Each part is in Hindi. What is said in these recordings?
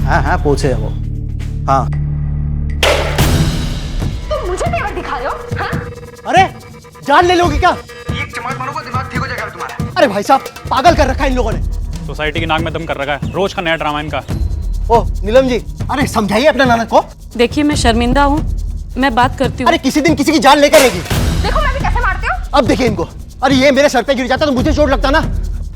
हाँ हाँ पूछे वो। हाँ तुम मुझे तेवर दिखा रहे हो? हाँ? अरे जान ले लोगे क्या? एक चमाट मारूंगा दिमाग ठीक हो जाएगा तुम्हारा। अरे भाई साहब पागल कर रखा है इन लोगों ने। सोसाइटी की नाक में दम कर रखा है, रोज का नया ड्रामा इनका। ओ नीलम जी, अरे समझाइए अपने नाना को। देखिए मैं शर्मिंदा हूँ, मैं बात करती हूँ। अरे किसी दिन किसी की जान लेकर रहेगी। देखो मैं भी कैसे मारती हूँ। अब देखिए इनको। अरे ये मेरे सर पे गिर जाता तो मुझे चोट लगता ना।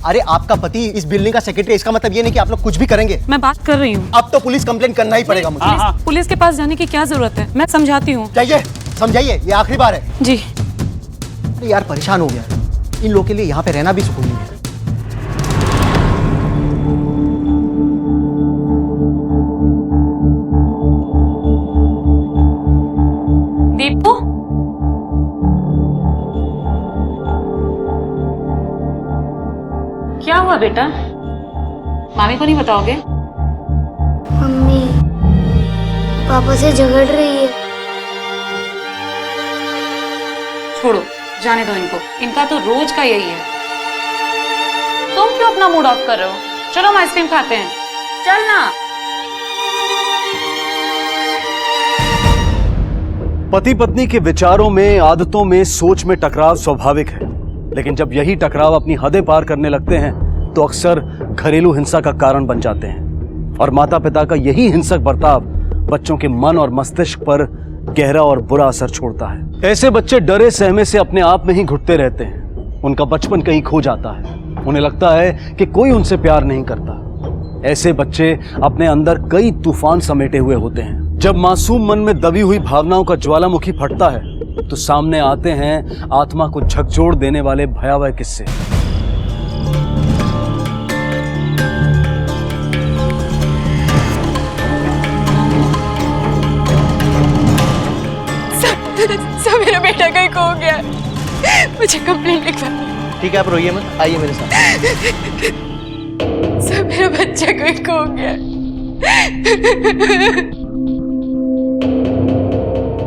अरे आपका पति इस बिल्डिंग का सेक्रेटरी, इसका मतलब ये नहीं कि आप लोग कुछ भी करेंगे। मैं बात कर रही हूँ। अब तो पुलिस कंप्लेंट करना ही पड़ेगा मुझे। हाँ। पुलिस के पास जाने की क्या जरूरत है, मैं समझाती हूँ। जाइए समझाइए, ये आखिरी बार है। जी। अरे यार परेशान हो गया, इन लोगों के लिए यहाँ पे रहना भी सुकून नहीं है। दीपू, क्या हुआ बेटा? मामी को नहीं बताओगे? मम्मी पापा से झगड़ रही है। छोड़ो, जाने दो इनको, इनका तो रोज का यही है। तुम क्यों अपना मूड ऑफ कर रहे हो? चलो हम आइसक्रीम खाते हैं, चल ना। पति पत्नी के विचारों में, आदतों में, सोच में टकराव स्वाभाविक है, लेकिन जब यही टकराव अपनी हदें पार करने लगते हैं तो अक्सर घरेलू हिंसा का कारण बन जाते हैं। और माता पिता का यही हिंसक बर्ताव बच्चों के मन और मस्तिष्क पर गहरा और बुरा असर छोड़ता है। ऐसे बच्चे डरे सहमे से अपने आप में ही घुटते रहते हैं। उनका बचपन कहीं खो जाता है, उन्हें लगता है कि कोई उनसे प्यार नहीं करता। ऐसे बच्चे अपने अंदर कई तूफान समेटे हुए होते हैं। जब मासूम मन में दबी हुई भावनाओं का ज्वालामुखी फटता है तो सामने आते हैं आत्मा को झकझोर देने वाले भयावह किस्से। सब मेरा बेटा कहीं खो गया, मुझे कंप्लेंट लिखवा। ठीक है आप रोइए मत, आइए मेरे साथ। सब मेरा बच्चा कहीं खो गया।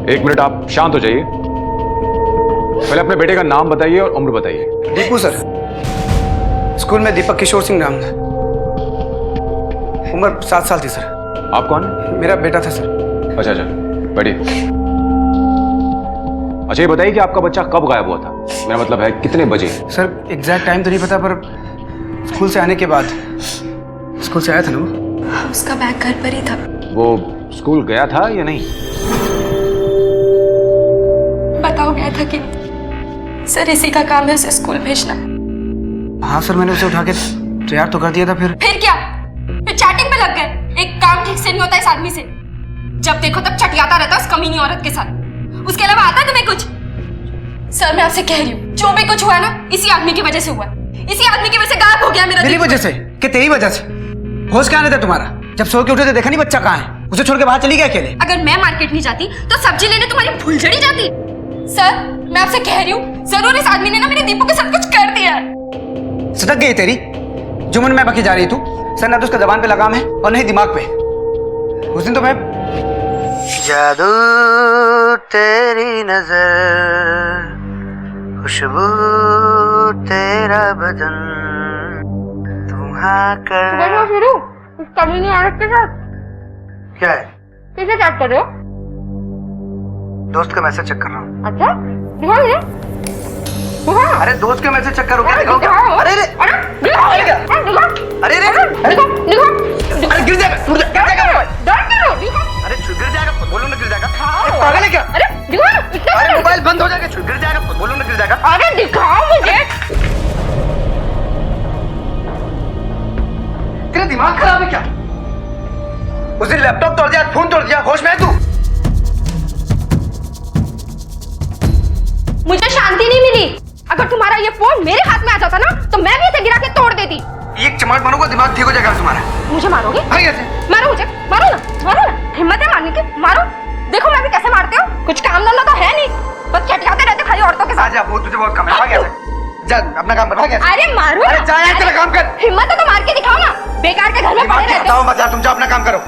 एक मिनट आप शांत हो जाइए। पहले अपने बेटे का नाम बताइए और उम्र बताइए। दीपू सर, स्कूल में दीपक किशोर सिंह नाम था, उम्र 7 साल थी सर। आप कौन? मेरा बेटा था सर। अच्छा बैठिए। अच्छा ये बताइए कि आपका बच्चा कब गायब हुआ था? मेरा मतलब है कितने बजे? सर एग्जैक्ट टाइम तो नहीं पता, पर स्कूल से आने के बाद। स्कूल से आया था ना वो। उसका बैग घर पर ही था। वो स्कूल गया था या नहीं? बताओ गया था कि सर इसी का काम है उसे स्कूल भेजना। हाँ सर, मैंने उसे उठा के तैयार तो कर दिया था। फिर क्या? फिर चैटिंग में लग गए। एक काम ठीक से नहीं होता इस आदमी से, जब देखो तब चटियाता रहता उस कमीनी औरत के साथ। उसके अलावा आता तुम्हें कुछ? सर मैं आपसे कह रही हूँ, जो भी कुछ हुआ ना इसी आदमी की वजह से हुआ। इसी आदमी की वजह से गायब हो गया मेरा। मेरी वजह से कि तेरी वजह से? होश कहाँ था तुम्हारा? जब सो के उठे थे देखा नहीं बच्चा कहाँ है? उसे छोड़ के बाहर चली गया अकेले। अगर मैं मार्केट नहीं जाती तो सब्जी लेने तुम्हारी फुलझड़ी जाती। सर मैं आपसे कह रही हूँ, जरूर इस आदमी ने ना मेरे दीपू के साथ कुछ कर दिया है। सटक गई तेरी जुम्मन में बाकी जा रही तू। सर ना तो उसका जबान पे लगाम है और नहीं दिमाग पे। उस दिन तो मैं जादू तेरी नजर, खुशबू तेरा बदन, तुम्हारा कर शुरू इस कमीनी औरत के साथ क्या है? किसे चैट कर रहे हो? दोस्त का मैसेज चेक कर रहा हूँ। अच्छा दिखाओ मुझे। दिखाओ। अरे दोस्त का मैसेज चेक करो। क्या दिखाओ? दिखाओ। अरे अरे दिखाओ। अरे क्या? दिखाओ। अरे अरे दिखाओ। दिखाओ। अरे गिर जाएगा, गिर जाएगा। अरे गिर जाएगा, बोलो ना गिर जाएगा। पागल है क्या? अरे दिखाओ। अरे मोबाइल बंद हो जाएगा, गिर जाएगा, बोलो ना गिर जाएगा। अरे दिखाओ मुझे। तेरा दिमाग खराब है क्या? उस दिन लैपटॉप तोड़ दिया, फोन तोड़ दिया, होश में है तू? मुझे शांति नहीं मिली। अगर तुम्हारा ये फोन मेरे हाथ में आ जाता ना तो मैं भी इसे गिरा के तोड़ देती। एक चमाट मारूंगा दिमाग ठीक हो जाएगा तुम्हारा। मुझे मारोगे? भाई ऐसे मारो मुझे, मारो ना, मारो ना। हिम्मत है मारने की, मारो। देखो मैं भी कैसे मारते हो। कुछ काम धंधा तो है नहीं, बस चटियाते रहते खाली औरतों के साथ। आजा, वो तुझे बहुत कम है। भाग ऐसे, जा अपना काम कर, भाग ऐसे। अरे मारो। अरे जा यार, तेरा काम कर। हिम्मत है तो मार के दिखाओ ना। बेकार के घर में पड़े रहते बताओ मत यार, तुम जाओ अपना काम करो।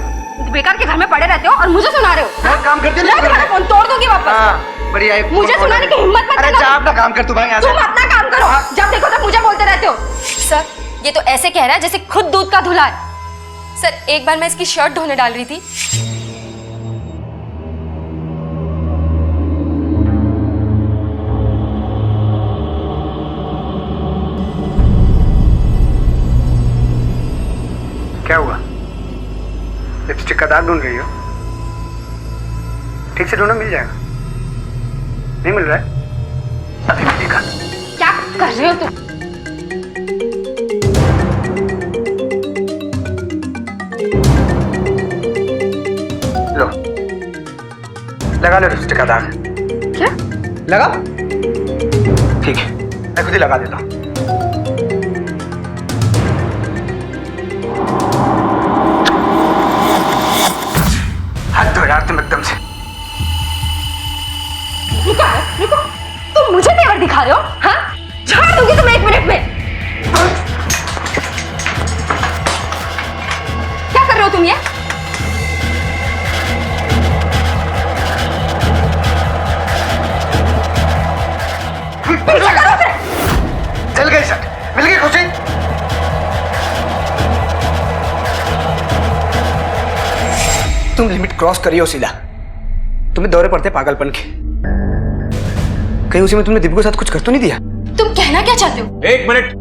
बेकार के घर में पड़े रहते हो और मुझे सुना रहे हो। बहुत काम करते हो। मैं तुम्हारा फोन तोड़ दूंगी वापस। हाँ बढ़िया है। मुझे सुनाने की हिम्मत मत अरे करना। जा अपना काम कर तू, भाग यहाँ से। तुम अपना काम करो, जब देखो तब मुझे बोलते रहते हो। सर ये तो ऐसे कह रहा है जैसे खुद दूध का धुला है। सर एक बार मैं इसकी शर्ट धोने डाल रही थी, क्या हुआ? लिपस्टिक का दाग ढूंढ रही हो? ठीक से ढूंढो, मिल जाएगा। नहीं मिल रहा है? अभी भी देखा। क्या कर रहे हो तुम? लो, लगा लो लिपस्टिक का दाग। क्या? लगा? ठीक है, मैं खुद ही लगा देता हूँ। हाथ धो यार तुम एकदम से। रुको, तुम मुझे तेवर दिखा रहे हो? हाँ, झाड़ दूंगी तुम्हें 1 मिनट में। क्या कर रहे हो तुम ये? पीछे करो फिर। जल गई शर्ट, मिल गई खुशी। तुम लिमिट क्रॉस करी हो सीधा। तुम्हें दौरे पड़ते पागलपन के। कहीं उसी में तुमने दीपू के साथ कुछ कर तो नहीं दिया? तुम कहना क्या चाहते हो? 1 मिनट,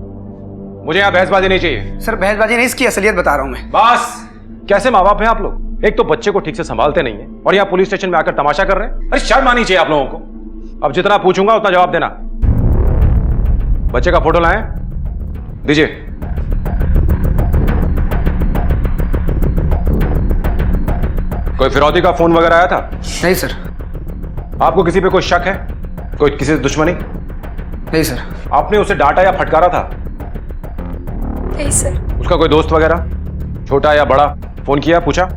मुझे यहाँ बहसबाजी नहीं चाहिए। सर बहसबाजी नहीं, इसकी असलियत बता रहा हूं मैं। बस, कैसे माँ बाप हैं आप लोग? एक तो बच्चे को ठीक से संभालते नहीं है और यहाँ पुलिस स्टेशन में आकर तमाशा कर रहे हैं। अरे शर्म आनी चाहिए आप लोगों को। अब जितना पूछूंगा उतना जवाब देना। बच्चे का फोटो लाएं, दीजिए। कोई फिरौती का फोन वगैरह आया था? नहीं सर। आपको किसी पे कोई शक है? कोई किसी से दुश्मनी? नहीं सर। आपने उसे डांटा या फटकारा था? नहीं सर। उसका कोई दोस्त वगैरह, छोटा या बड़ा, फोन किया, पूछा?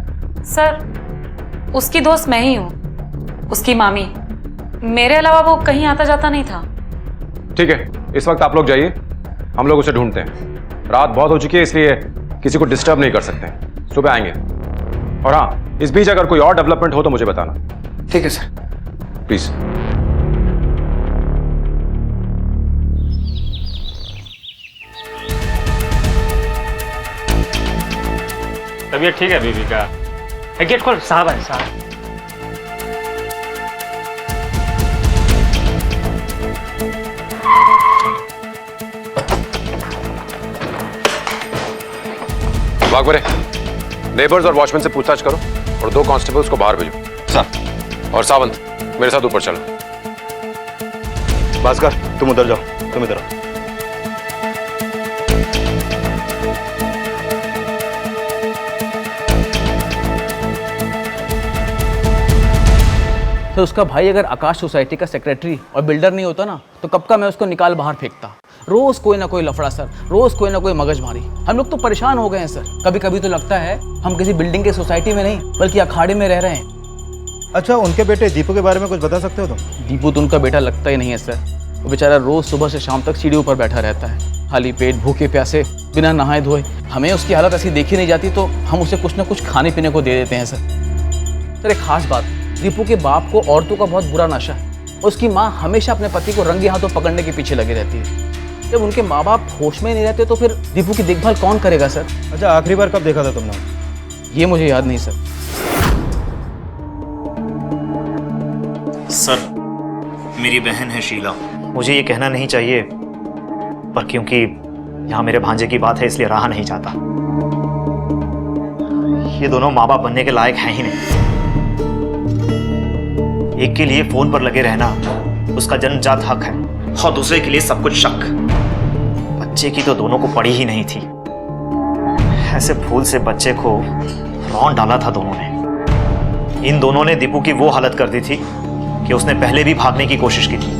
सर, उसकी दोस्त मैं ही हूँ, उसकी मामी। मेरे अलावा वो कहीं आता जाता नहीं था। ठीक है, इस वक्त आप लोग जाइए, हम लोग उसे ढूंढते हैं। रात बहुत हो चुकी है, इसलिए किसी को डिस्टर्ब नहीं कर सकते। सुबह आएंगे। और हाँ, इस बीच अगर कोई और डेवलपमेंट हो तो मुझे बताना। ठीक है सर। प्लीज। तबीयत ठीक है बीबी का? गेट खोल, साहब है साहब। बागवरे, नेबर्स और वॉचमैन से पूछताछ करो और 2 कांस्टेबल्स को बाहर भेजो। सर। और सावंत, मेरे साथ ऊपर चलो। भास्कर, तुम उधर जाओ, तुम इधर आओ। तो उसका भाई अगर आकाश सोसाइटी का सेक्रेटरी और बिल्डर नहीं होता ना, तो कब का मैं उसको निकाल बाहर फेंकता। रोज कोई ना कोई लफड़ा सर, रोज कोई ना कोई मगजमारी। हम लोग तो परेशान हो गए हैं सर। कभी कभी तो लगता है हम किसी बिल्डिंग के सोसाइटी में नहीं बल्कि अखाड़े में रह रहे हैं। अच्छा, उनके बेटे दीपू के बारे में कुछ बता सकते हो तुम? दीपू तो उनका बेटा लगता ही नहीं है सर। वो बेचारा रोज सुबह से शाम तक सीढ़ियों पर बैठा रहता है, खाली पेट, भूखे प्यासे, बिना नहाए धोए। हमें उसकी हालत ऐसी देखी नहीं जाती तो हम उसे कुछ ना कुछ खाने पीने को दे देते हैं सर। एक खास बात, दीपू के बाप को औरतों का बहुत बुरा नशा है। उसकी माँ हमेशा अपने पति को रंगे हाथों पकड़ने के पीछे लगी रहती है। जब उनके माँ बाप होश में नहीं रहते तो फिर दीपू की देखभाल कौन करेगा सर? अच्छा, आखिरी बार कब देखा था तुमने? ये मुझे याद नहीं सर। सर, मेरी बहन है शीला। मुझे ये कहना नहीं चाहिए, पर क्योंकि यहाँ मेरे भांजे की बात है इसलिए रहा नहीं जाता। ये दोनों माँ बाप बनने के लायक हैं ही नहीं। एक के लिए फोन पर लगे रहना उसका जन्मजात हक है और दूसरे के लिए सब कुछ शक। बच्चे की तो दोनों को पड़ी ही नहीं थी। ऐसे फूल से बच्चे को रौंद डाला था दोनों ने। इन दोनों ने दीपू की वो हालत कर दी थी कि उसने पहले भी भागने की कोशिश की थी।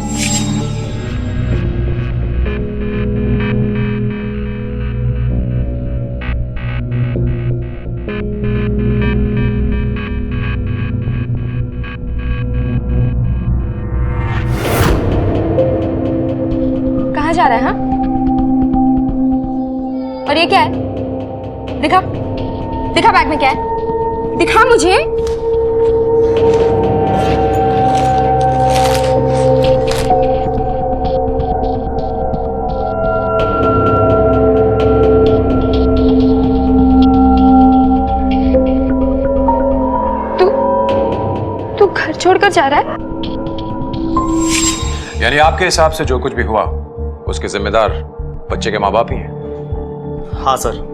कहाँ जा रहा है? हाँ, और ये क्या है? दिखा, दिखा बैग में क्या है? दिखा मुझे। छोड़कर जा रहा है? यानी आपके हिसाब से जो कुछ भी हुआ उसके जिम्मेदार बच्चे के माँ बाप ही हैं? हाँ सर।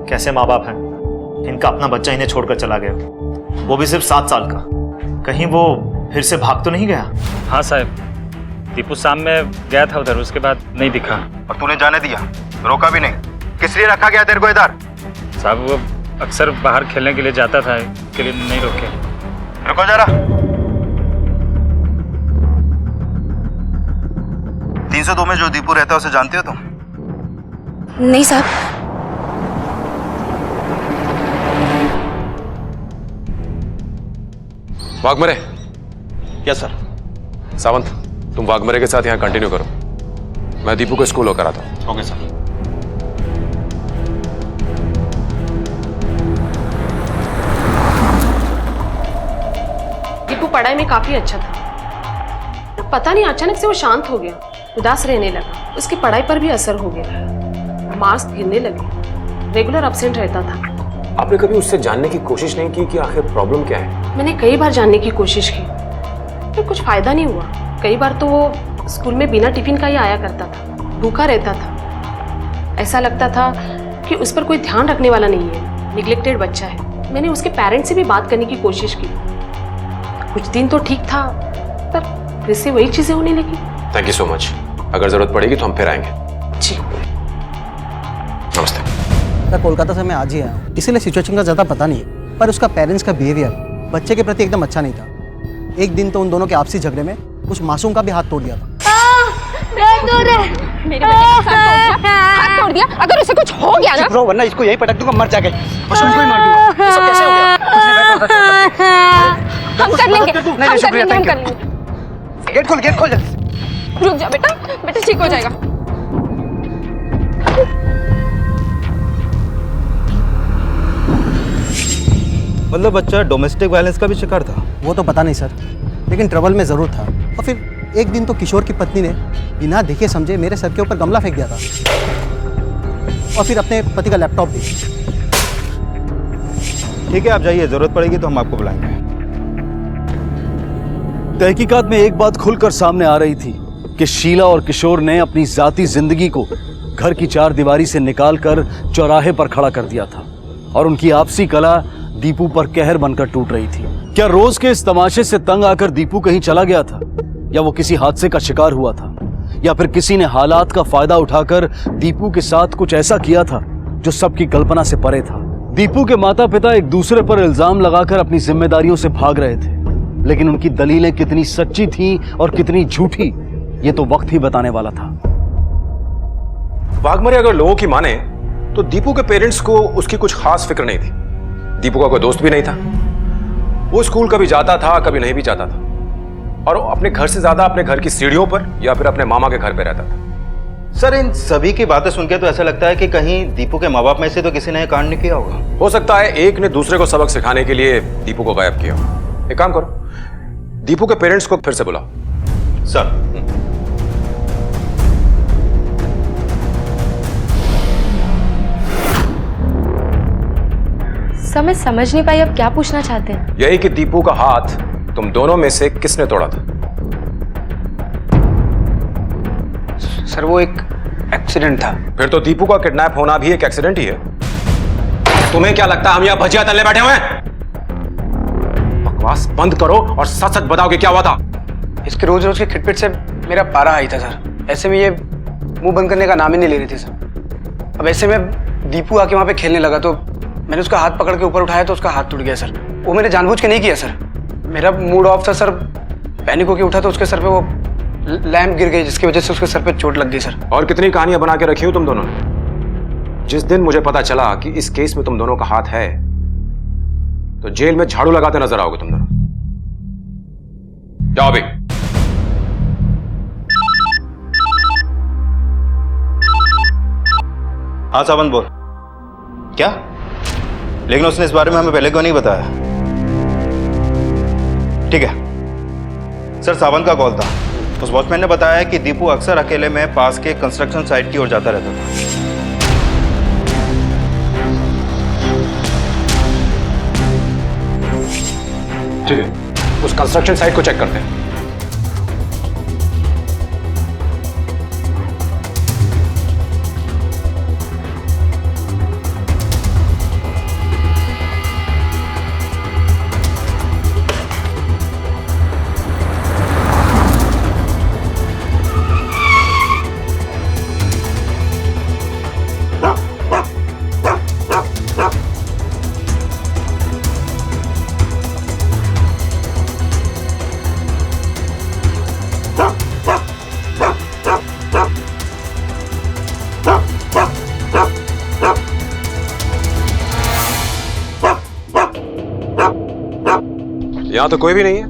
कैसे माँ बाप हैं? इनका अपना बच्चा इन्हें छोड़कर चला गया, वो भी सिर्फ 7 साल का। कहीं वो फिर से भाग तो नहीं गया? हाँ साहब, दीपू शाम में गया था उधर, उसके बाद नहीं दिखा। और तूने जाने दिया, रोका भी नहीं? किस लिए रखा गया तेरे को इधर? साहब वो अक्सर बाहर खेलने के लिए जाता था, इसके लिए नहीं रोके। रुको जरा। 302 में जो दीपू रहता है उसे जानते हो तुम? नहीं साहब। वाघमरे। Yes sir. सावंत, तुम वाघमरे के साथ यहाँ कंटिन्यू करो, मैं दीपू को स्कूल होकर आता हूँ। Okay sir. दीपू पढ़ाई में काफी अच्छा था, पता नहीं अचानक से वो शांत हो गया, उदास रहने लगा। उसकी पढ़ाई पर भी असर हो गया, मार्क्स गिरने लगे, रेगुलर एब्सेंट रहता था। आपने कभी उससे जानने की कोशिश नहीं की कि आखिर प्रॉब्लम क्या है? मैंने कई बार जानने की कोशिश की, पर कुछ फायदा नहीं हुआ। कई बार तो वो स्कूल में बिना टिफिन का ही आया करता था, भूखा रहता था। ऐसा लगता था कि उस पर कोई ध्यान रखने वाला नहीं है, निग्लेक्टेड बच्चा है। मैंने उसके पेरेंट्स से भी बात करने की कोशिश की, कुछ दिन तो ठीक था, पर फिर से वही चीजें होने लगी। Thank you so much. अगर जरूरत पड़ेगी तो हम फिर आएंगे। जी। नमस्ते सर। कोलकाता से मैं आज ही आया हूँ, इसीलिए सिचुएशन का ज़्यादा पता नहीं है, पर उसका पेरेंट्स का बिहेवियर बच्चे के प्रति एकदम अच्छा नहीं था। एक दिन तो उन दोनों के आपसी झगड़े में उस मासूम का भी हाथ तोड़ दिया था। मेरे बच्चे का हाथ तोड़ दिया? अगर उसे कुछ हो गया ना, वरना इसको यही पटक दूंगा, मर जाएगा और शुभ को ही मार दूंगा। ये सब कैसे हो गया? हम कर लेंगे, हम कर लेंगे। गेट खोल जल्दी। रुक जा बेटा, बेटा ठीक हो जाएगा। मतलब बच्चा डोमेस्टिक वायलेंस का भी शिकार था? वो तो पता नहीं सर, लेकिन ट्रबल में जरूर था। और फिर एक दिन तो किशोर की पत्नी ने बिना देखे समझे मेरे सर के ऊपर गमला फेंक दिया था, और फिर अपने पति का लैपटॉप भी। ठीक है, आप जाइए, जरूरत पड़ेगी तो हम आपको बुलाएंगे। तहकीकात में एक बात खुलकर सामने आ रही थी कि शीला और किशोर ने अपनी जाती जिंदगी को घर की 4 दीवारी से निकालकर चौराहे पर खड़ा कर दिया था, और उनकी आपसी कला दीपू पर कहर बनकर टूट रही थी। क्या रोज के इस तमाशे से तंग आकर दीपू कहीं चला गया था, या वो किसी हादसे का शिकार हुआ था, या फिर किसी ने हालात का फायदा उठाकर दीपू के साथ कुछ ऐसा किया था जो सबकी कल्पना से परे था। दीपू के माता पिता एक दूसरे पर इल्जाम लगाकर अपनी जिम्मेदारियों से भाग रहे थे, लेकिन उनकी दलीलें कितनी सच्ची थीं और कितनी झूठी, ये तो वक्त ही बताने वाला था। वाघमरे अगर लोगों की माने तो दीपू के पेरेंट्स को उसकी कुछ खास फिक्र नहीं थी। दीपू का कोई दोस्त भी नहीं था, वो स्कूल कभी जाता था कभी नहीं भी जाता था, और वो अपने घर से ज्यादा अपने घर की सीढ़ियों पर या फिर अपने मामा के घर पे रहता था। सर, इन सभी की बातें सुनकर तो ऐसा लगता है कि कहीं दीपू के माँ बाप में से तो किसी ने कांड नहीं किया होगा। हो सकता है एक ने दूसरे को सबक सिखाने के लिए दीपू को गायब किया हो। एक काम करो, दीपू के पेरेंट्स को फिर से बुलाओ। सर। सर मैं समझ नहीं पाई, अब क्या पूछना चाहते हैं? यही कि दीपू का हाथ तुम दोनों में से किसने तोड़ा था? सर वो एक एक्सीडेंट था। फिर तो दीपू का किडनैप होना भी एक एक्सीडेंट ही है। तुम्हें क्या लगता है हम यहाँ भजिया तलने बैठे हुए हैं? बकवास बंद करो और सच सच बताओ कि क्या हुआ था। इसके रोज रोज के खिटपिट से मेरा पारा आई था सर। ऐसे में ये मुंह बंद करने का नाम ही नहीं ले रही थी सर। अब ऐसे में दीपू आके वहां पे खेलने लगा तो मैंने उसका हाथ पकड़ के ऊपर उठाया तो उसका हाथ टूट गया सर। वो मैंने जानबूझ के नहीं किया सर, मेरा मूड ऑफ था सर। पैनिक होके उठा तो उसके सर पे वो लैंप गिर गई, जिसकी वजह से उसके सर पे चोट लग गई सर। और कितनी कहानियां बना के रखी हो तुम दोनों ने। जिस दिन मुझे पता चला कि इस केस में तुम दोनों का हाथ है तो जेल में झाड़ू लगाते नजर आओगे तुम दोनों। जाओ भाई। हाँ सावंत बोल। क्या? लेकिन उसने इस बारे में हमें पहले क्यों नहीं बताया? ठीक है सर, सावंत का कॉल था। उस वॉचमैन ने बताया कि दीपू अक्सर अकेले में पास के कंस्ट्रक्शन साइट की ओर जाता रहता था। ठीक है, उस कंस्ट्रक्शन साइट को चेक करते हैं। यहाँ तो कोई भी नहीं है,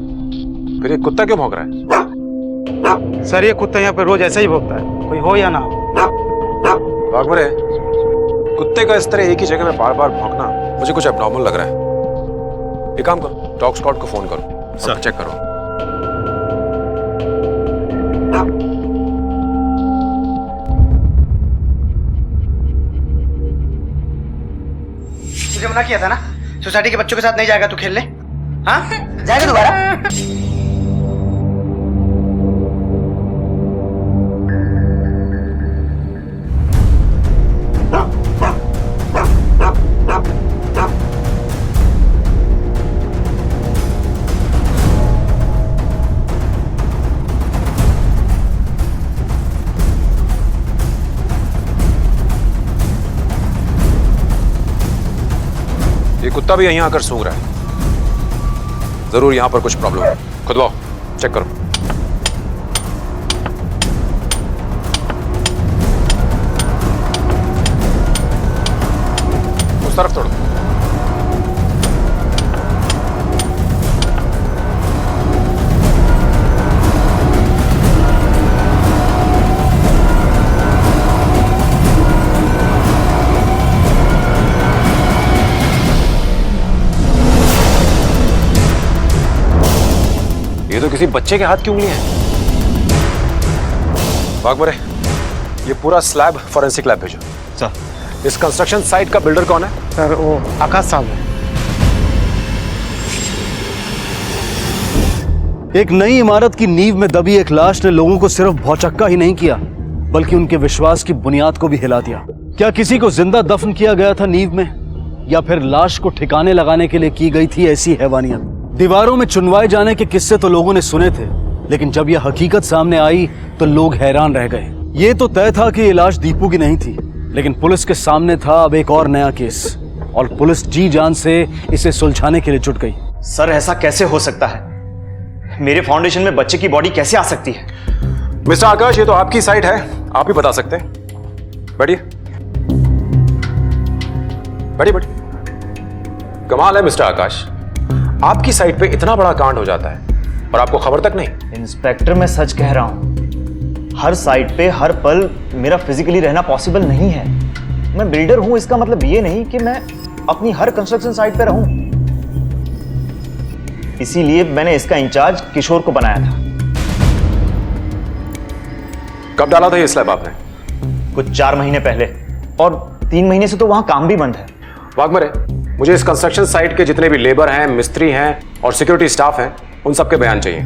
फिर ये कुत्ता क्यों भौंक रहा है? सर ये कुत्ता यहाँ पे रोज ऐसा ही भौंकता है, कोई हो या ना हो। बागमरे, कुत्ते का इस तरह एक ही जगह में बार बार भौंकना मुझे कुछ एब्नॉर्मल लग रहा है। एक काम करो, डॉग स्क्वाड को फोन करो, सब चेक करो। तुझे मना किया था ना, सोसाइटी के बच्चों के साथ नहीं जाएगा तू खेलने? हाँ जाएगा दोबारा? ये कुत्ता भी यहीं आकर सूंघ रहा है, जरूर यहां पर कुछ प्रॉब्लम है। खुदवाओ, चेक करो। उस तरफ तोड़ो। ये तो किसी बच्चे के हाथ की उंगली है। बागमरे, ये पूरा स्लैब फॉरेंसिक लैब भेजो। सर। इस कंस्ट्रक्शन साइट का बिल्डर कौन है? सर वो आकाश साहब है। एक नई इमारत की नींव में दबी एक लाश ने लोगों को सिर्फ भौचक्का ही नहीं किया, बल्कि उनके विश्वास की बुनियाद को भी हिला दिया। क्या किसी को जिंदा दफन किया गया था नींव में, या फिर लाश को ठिकाने लगाने के लिए की गई थी ऐसी हैवानियत? दीवारों में चुनवाए जाने के किस्से तो लोगों ने सुने थे, लेकिन जब यह हकीकत सामने आई तो लोग हैरान रह गए। ये तो तय था कि ये लाश दीपू की नहीं थी, लेकिन पुलिस के सामने था अब एक और नया केस, और पुलिस जी जान से इसे सुलझाने के लिए जुट गई। सर ऐसा कैसे हो सकता है? मेरे फाउंडेशन में बच्चे की बॉडी कैसे आ सकती है? मिस्टर आकाश, ये तो आपकी साइट है, आप ही बता सकते हैं। बैठिए बैठिए बैठिए। कमाल है मिस्टर आकाश, आपकी साइट पे इतना बड़ा कांड हो जाता है और आपको खबर तक नहीं। इंस्पेक्टर मैं सच कह रहा हूं, हर साइट पे हर पल मेरा फिजिकली रहना पॉसिबल नहीं है। मैं बिल्डर हूं, इसका मतलब ये नहीं कि मैं अपनी हर कंस्ट्रक्शन साइट पे रहूं। इसीलिए मैंने इसका इंचार्ज किशोर को बनाया था। कब डाला था ये स्लैब आपने? कुछ 4 महीने पहले, और 3 महीने से तो वहां काम भी बंद है। वाघमरे, मुझे इस कंस्ट्रक्शन साइट के जितने भी लेबर हैं, मिस्त्री हैं और सिक्योरिटी स्टाफ हैं, उन सबके बयान चाहिए।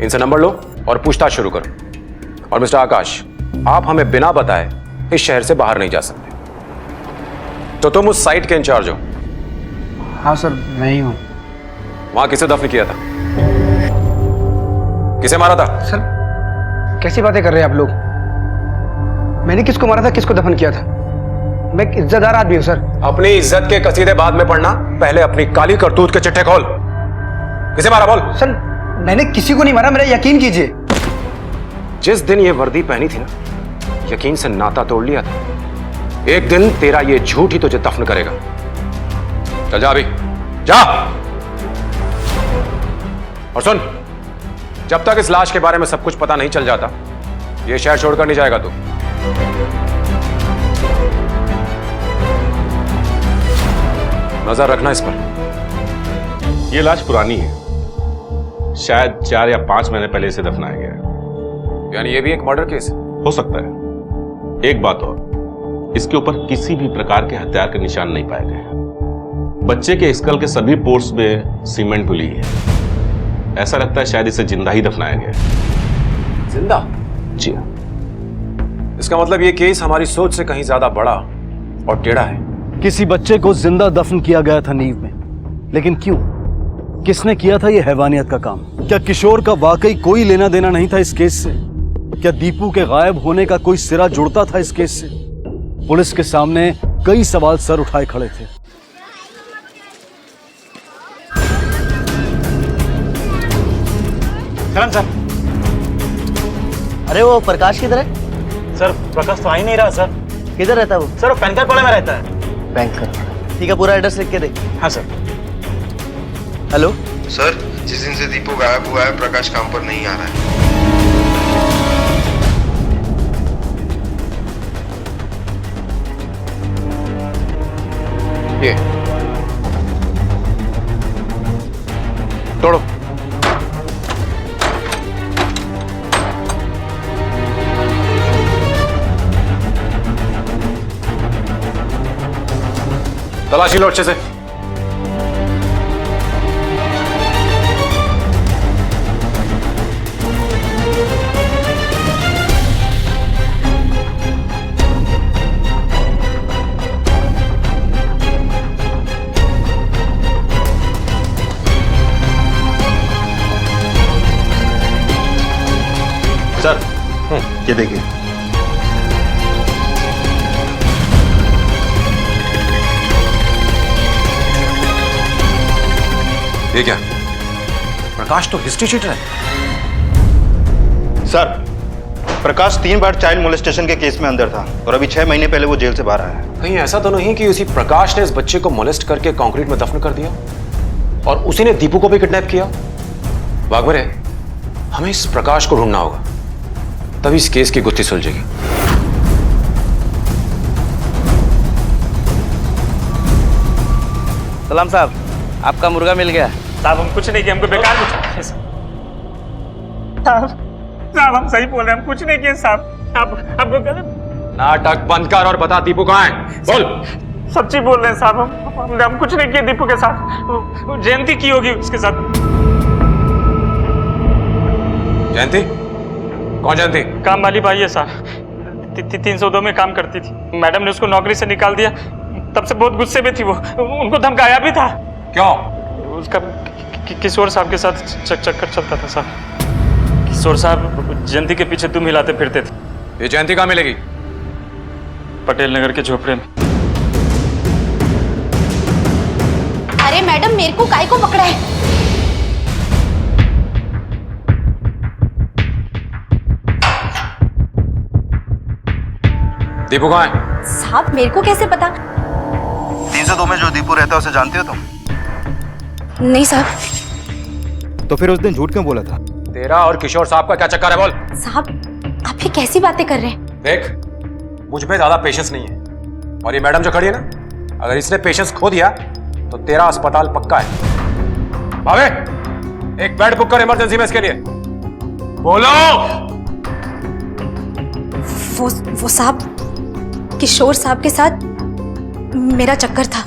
इनसे नंबर लो और पूछताछ शुरू करो। और मिस्टर आकाश, आप हमें बिना बताए इस शहर से बाहर नहीं जा सकते। तो तुम उस साइट के इंचार्ज हो? हाँ सर, मैं ही हूँ। वहां किसे दफन किया था? किसे मारा था? सर कैसी बातें कर रहे हैं आप लोग? मैंने किसको मारा था, किसको दफन किया था? मैं एक इज्जतदार आदमी हूं सर। अपनी इज्जत के कसीदे बाद में पढ़ना, पहले अपनी काली करतूत के चिट्ठे खोल। किसे मारा बोल? सर मैंने किसी को नहीं मारा, मेरा यकीन कीजिए। जिस दिन ये वर्दी पहनी थी ना, यकीन से नाता तोड़ लिया था। एक दिन तेरा ये झूठ ही तुझे दफन करेगा। चल जा अभी, जा। और सुन, जब तक इस लाश के बारे में सब कुछ पता नहीं चल जाता, ये शहर छोड़कर नहीं जाएगा तू। नजर रखना इस पर। यह लाश पुरानी है, शायद 4 या 5 महीने पहले इसे दफनाया गया है। यानी ये भी एक मर्डर केस है? हो सकता है। एक बात और, इसके ऊपर किसी भी प्रकार के हथियार के निशान नहीं पाए गए। बच्चे के स्कल के सभी पोर्ट्स में सीमेंट धुली है। ऐसा लगता है शायद इसे जिंदा ही दफनाया गया है। जिंदा? जी हाँ। इसका मतलब ये केस हमारी सोच से कहीं ज्यादा बड़ा और टेढ़ा है। किसी बच्चे को जिंदा दफन किया गया था नींव में, लेकिन क्यों? किसने किया था यह हैवानियत का काम? क्या किशोर का वाकई कोई लेना देना नहीं था इस केस से? क्या दीपू के गायब होने का कोई सिरा जुड़ता था इस केस से? पुलिस के सामने कई सवाल सर उठाए खड़े थे। सर सर, अरे वो प्रकाश किधर है? सर प्रकाश तो आ ही नहीं रहा सर। किधर रहता है वो? सर वो बैंकर पाले में रहता है। बैंकर? ठीक है, पूरा एड्रेस लिख के दे। हाँ सर। हेलो सर, जिस दिन से दीपू गायब हुआ है प्रकाश काम पर नहीं आ रहा है। ये तोड़ो। तलाशी लो अच्छे से। सर, ये देखिए। ये क्या? प्रकाश तो हिस्ट्री शीटर है। सर, प्रकाश 3 बार चाइल्ड मोलेस्टेशन के केस में अंदर था और अभी 6 महीने पहले वो जेल से बाहर आया है। कहीं ऐसा तो नहीं कि उसी प्रकाश ने इस बच्चे को मोलेस्ट करके कंक्रीट में दफन कर दिया और उसी ने दीपू को भी किडनैप किया? वाघबरे, हमें इस प्रकाश को ढूंढना होगा, तभी इस केस की गुत्थी सुलझेगी। सलाम साहब, आपका मुर्गा मिल गया। साहब हम कुछ नहीं किए, हमको बेकार पूछा। साहब हम सही बोल रहे हैं, हम कुछ नहीं किए साहब। आपको गलत। नाटक बंद कर और बता दीपू कहाँ है, बोल। सच्ची बोल रहे हैं साहब, हम कुछ नहीं किए दीपू के साथ। वो जयंती की होगी उसके साथ। जयंती? कौन जयंती? काम वाली भाई है साहब, 302 में काम करती थी। मैडम ने उसको नौकरी से निकाल दिया, तब से बहुत गुस्से में थी वो। उनको धमकाया भी था। क्यों? उसका किशोर साहब के साथ चक्कर चलता था साहब। किशोर साहब जयंती के पीछे तुम हिलाते फिरते थे। ये जयंती कहाँ मिलेगी? पटेल नगर के झोपड़े में। अरे मैडम, मेरे को काय को पकड़ा है? दीपू कहाँ है? साहब मेरे को कैसे पता? 302 में जो दीपू रहता है उसे जानते हो तुम? नहीं साहब। तो फिर उस दिन झूठ क्यों बोला था? तेरा और किशोर साहब का क्या चक्कर है, बोल। साहब आप ये कैसी बातें कर रहे हैं? देख, मुझ में ज्यादा पेशेंस नहीं है, और ये मैडम जो खड़ी है ना, अगर इसने पेशेंस खो दिया तो तेरा अस्पताल पक्का है। भावे, एक बेड बुक कर इमरजेंसी में इसके लिए। बोलो। वो साहब, किशोर साहब के साथ मेरा चक्कर था।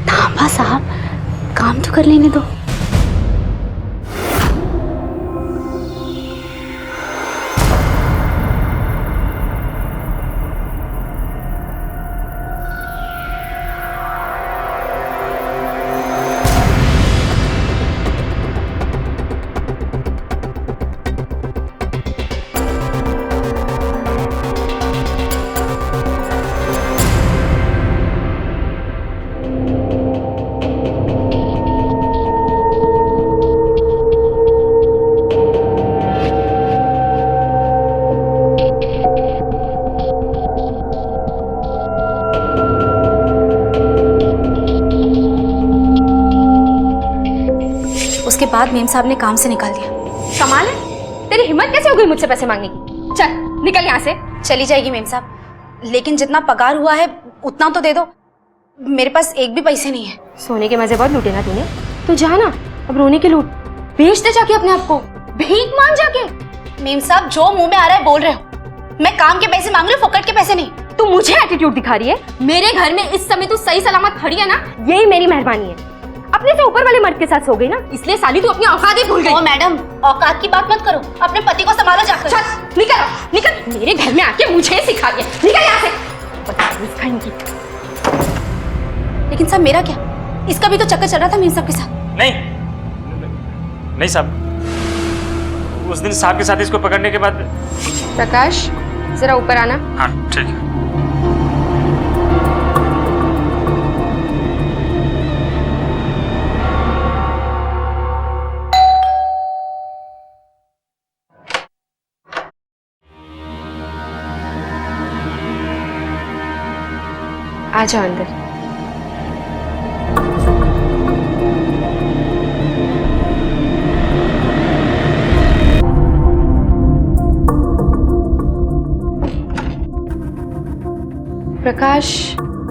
थामा साहब, काम तो कर लेने दो। उसके बाद मेम साहब ने काम से निकाल दिया। कमाल है, तेरी हिम्मत कैसे हो गई मुझसे पैसे मांगने की? चल निकल यहाँ से। चली जाएगी मेम साहब, लेकिन जितना पगार हुआ है उतना तो दे दो। मेरे पास एक भी पैसे नहीं है। सोने के मजे बहुत लूटे ना तूने, तो जा ना अब रोने के लूट। बेच दे जाके अपने आप को, भीख मांग जाके। मेम साहब जो मुंह में आ रहा है बोल रहे हो। मैं काम के पैसे मांग रही हूँ, फोकट के पैसे नहीं। तू मुझे एटीट्यूड दिखा रही है। मेरे घर में इस समय तू सही सलामत खड़ी है ना, यही मेरी मेहरबानी है। अपने से ऊपर वाले मर्द के साथ सो गई ना, इसलिए साली तू अपनी औकात ही भूल गई। ओ मैडम, औकात की बात मत करो, अपने पति को संभालो जाकर। चल निकल निकल, मेरे घर में आके मुझे सिखा दिया। निकल यहाँ से। लेकिन साहब मेरा क्या, इसका भी तो चक्कर चल रहा था मीन साहब के साथ। नहीं साहब, उस दिन साहब के साथ इसको पकड़ने के बाद। प्रकाश जरा ऊपर आना। हाँ ठीक है। आ जाओ अंदर। प्रकाश,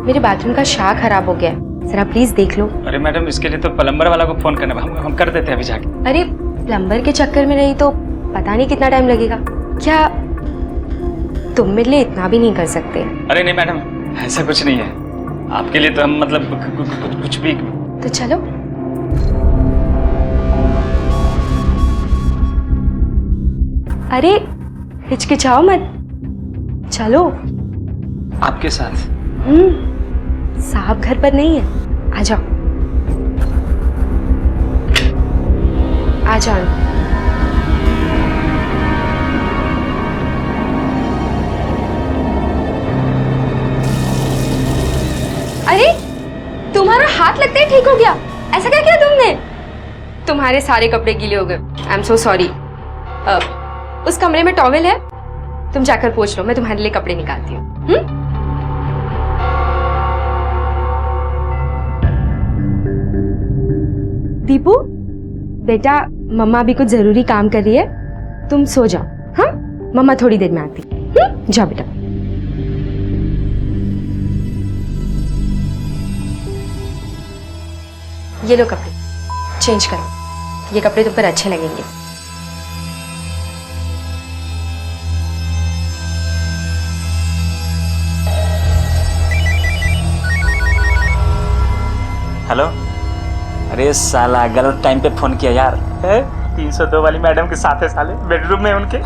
मेरे बाथरूम का शाह खराब हो गया है, जरा प्लीज देख लो। अरे मैडम, इसके लिए तो प्लम्बर वाला को फोन करना, हम कर देते हैं अभी जाके। अरे प्लम्बर के चक्कर में नहीं तो पता नहीं कितना टाइम लगेगा। क्या तुम मेरे लिए इतना भी नहीं कर सकते? अरे नहीं मैडम, ऐसा कुछ नहीं है। आपके लिए तो हम मतलब कुछ भी। तो चलो। अरे हिचकिचाओ मत, चलो। आपके साथ? साहब घर पर नहीं है, आ जाओ आ जाओ। अरे तुम्हारा हाथ लगता है ठीक हो गया, ऐसा क्या किया तुमने? तुम्हारे सारे कपड़े गीले हो गए। I am so sorry. उस कमरे में टॉवेल है, तुम जाकर पोंछ लो, मैं तुम्हारे लिए कपड़े निकालती हूँ। दीपू बेटा, मम्मा अभी कुछ जरूरी काम कर रही है, तुम सो जाओ। हाँ, मम्मा थोड़ी देर में आती। जाओ बेटा। ये लो कपड़े, चेंज करो, ये कपड़े तुम पर अच्छे लगेंगे। हेलो। अरे साला गलत टाइम पे फोन किया यार। 302 वाली मैडम के साथ है साले, बेडरूम में उनके।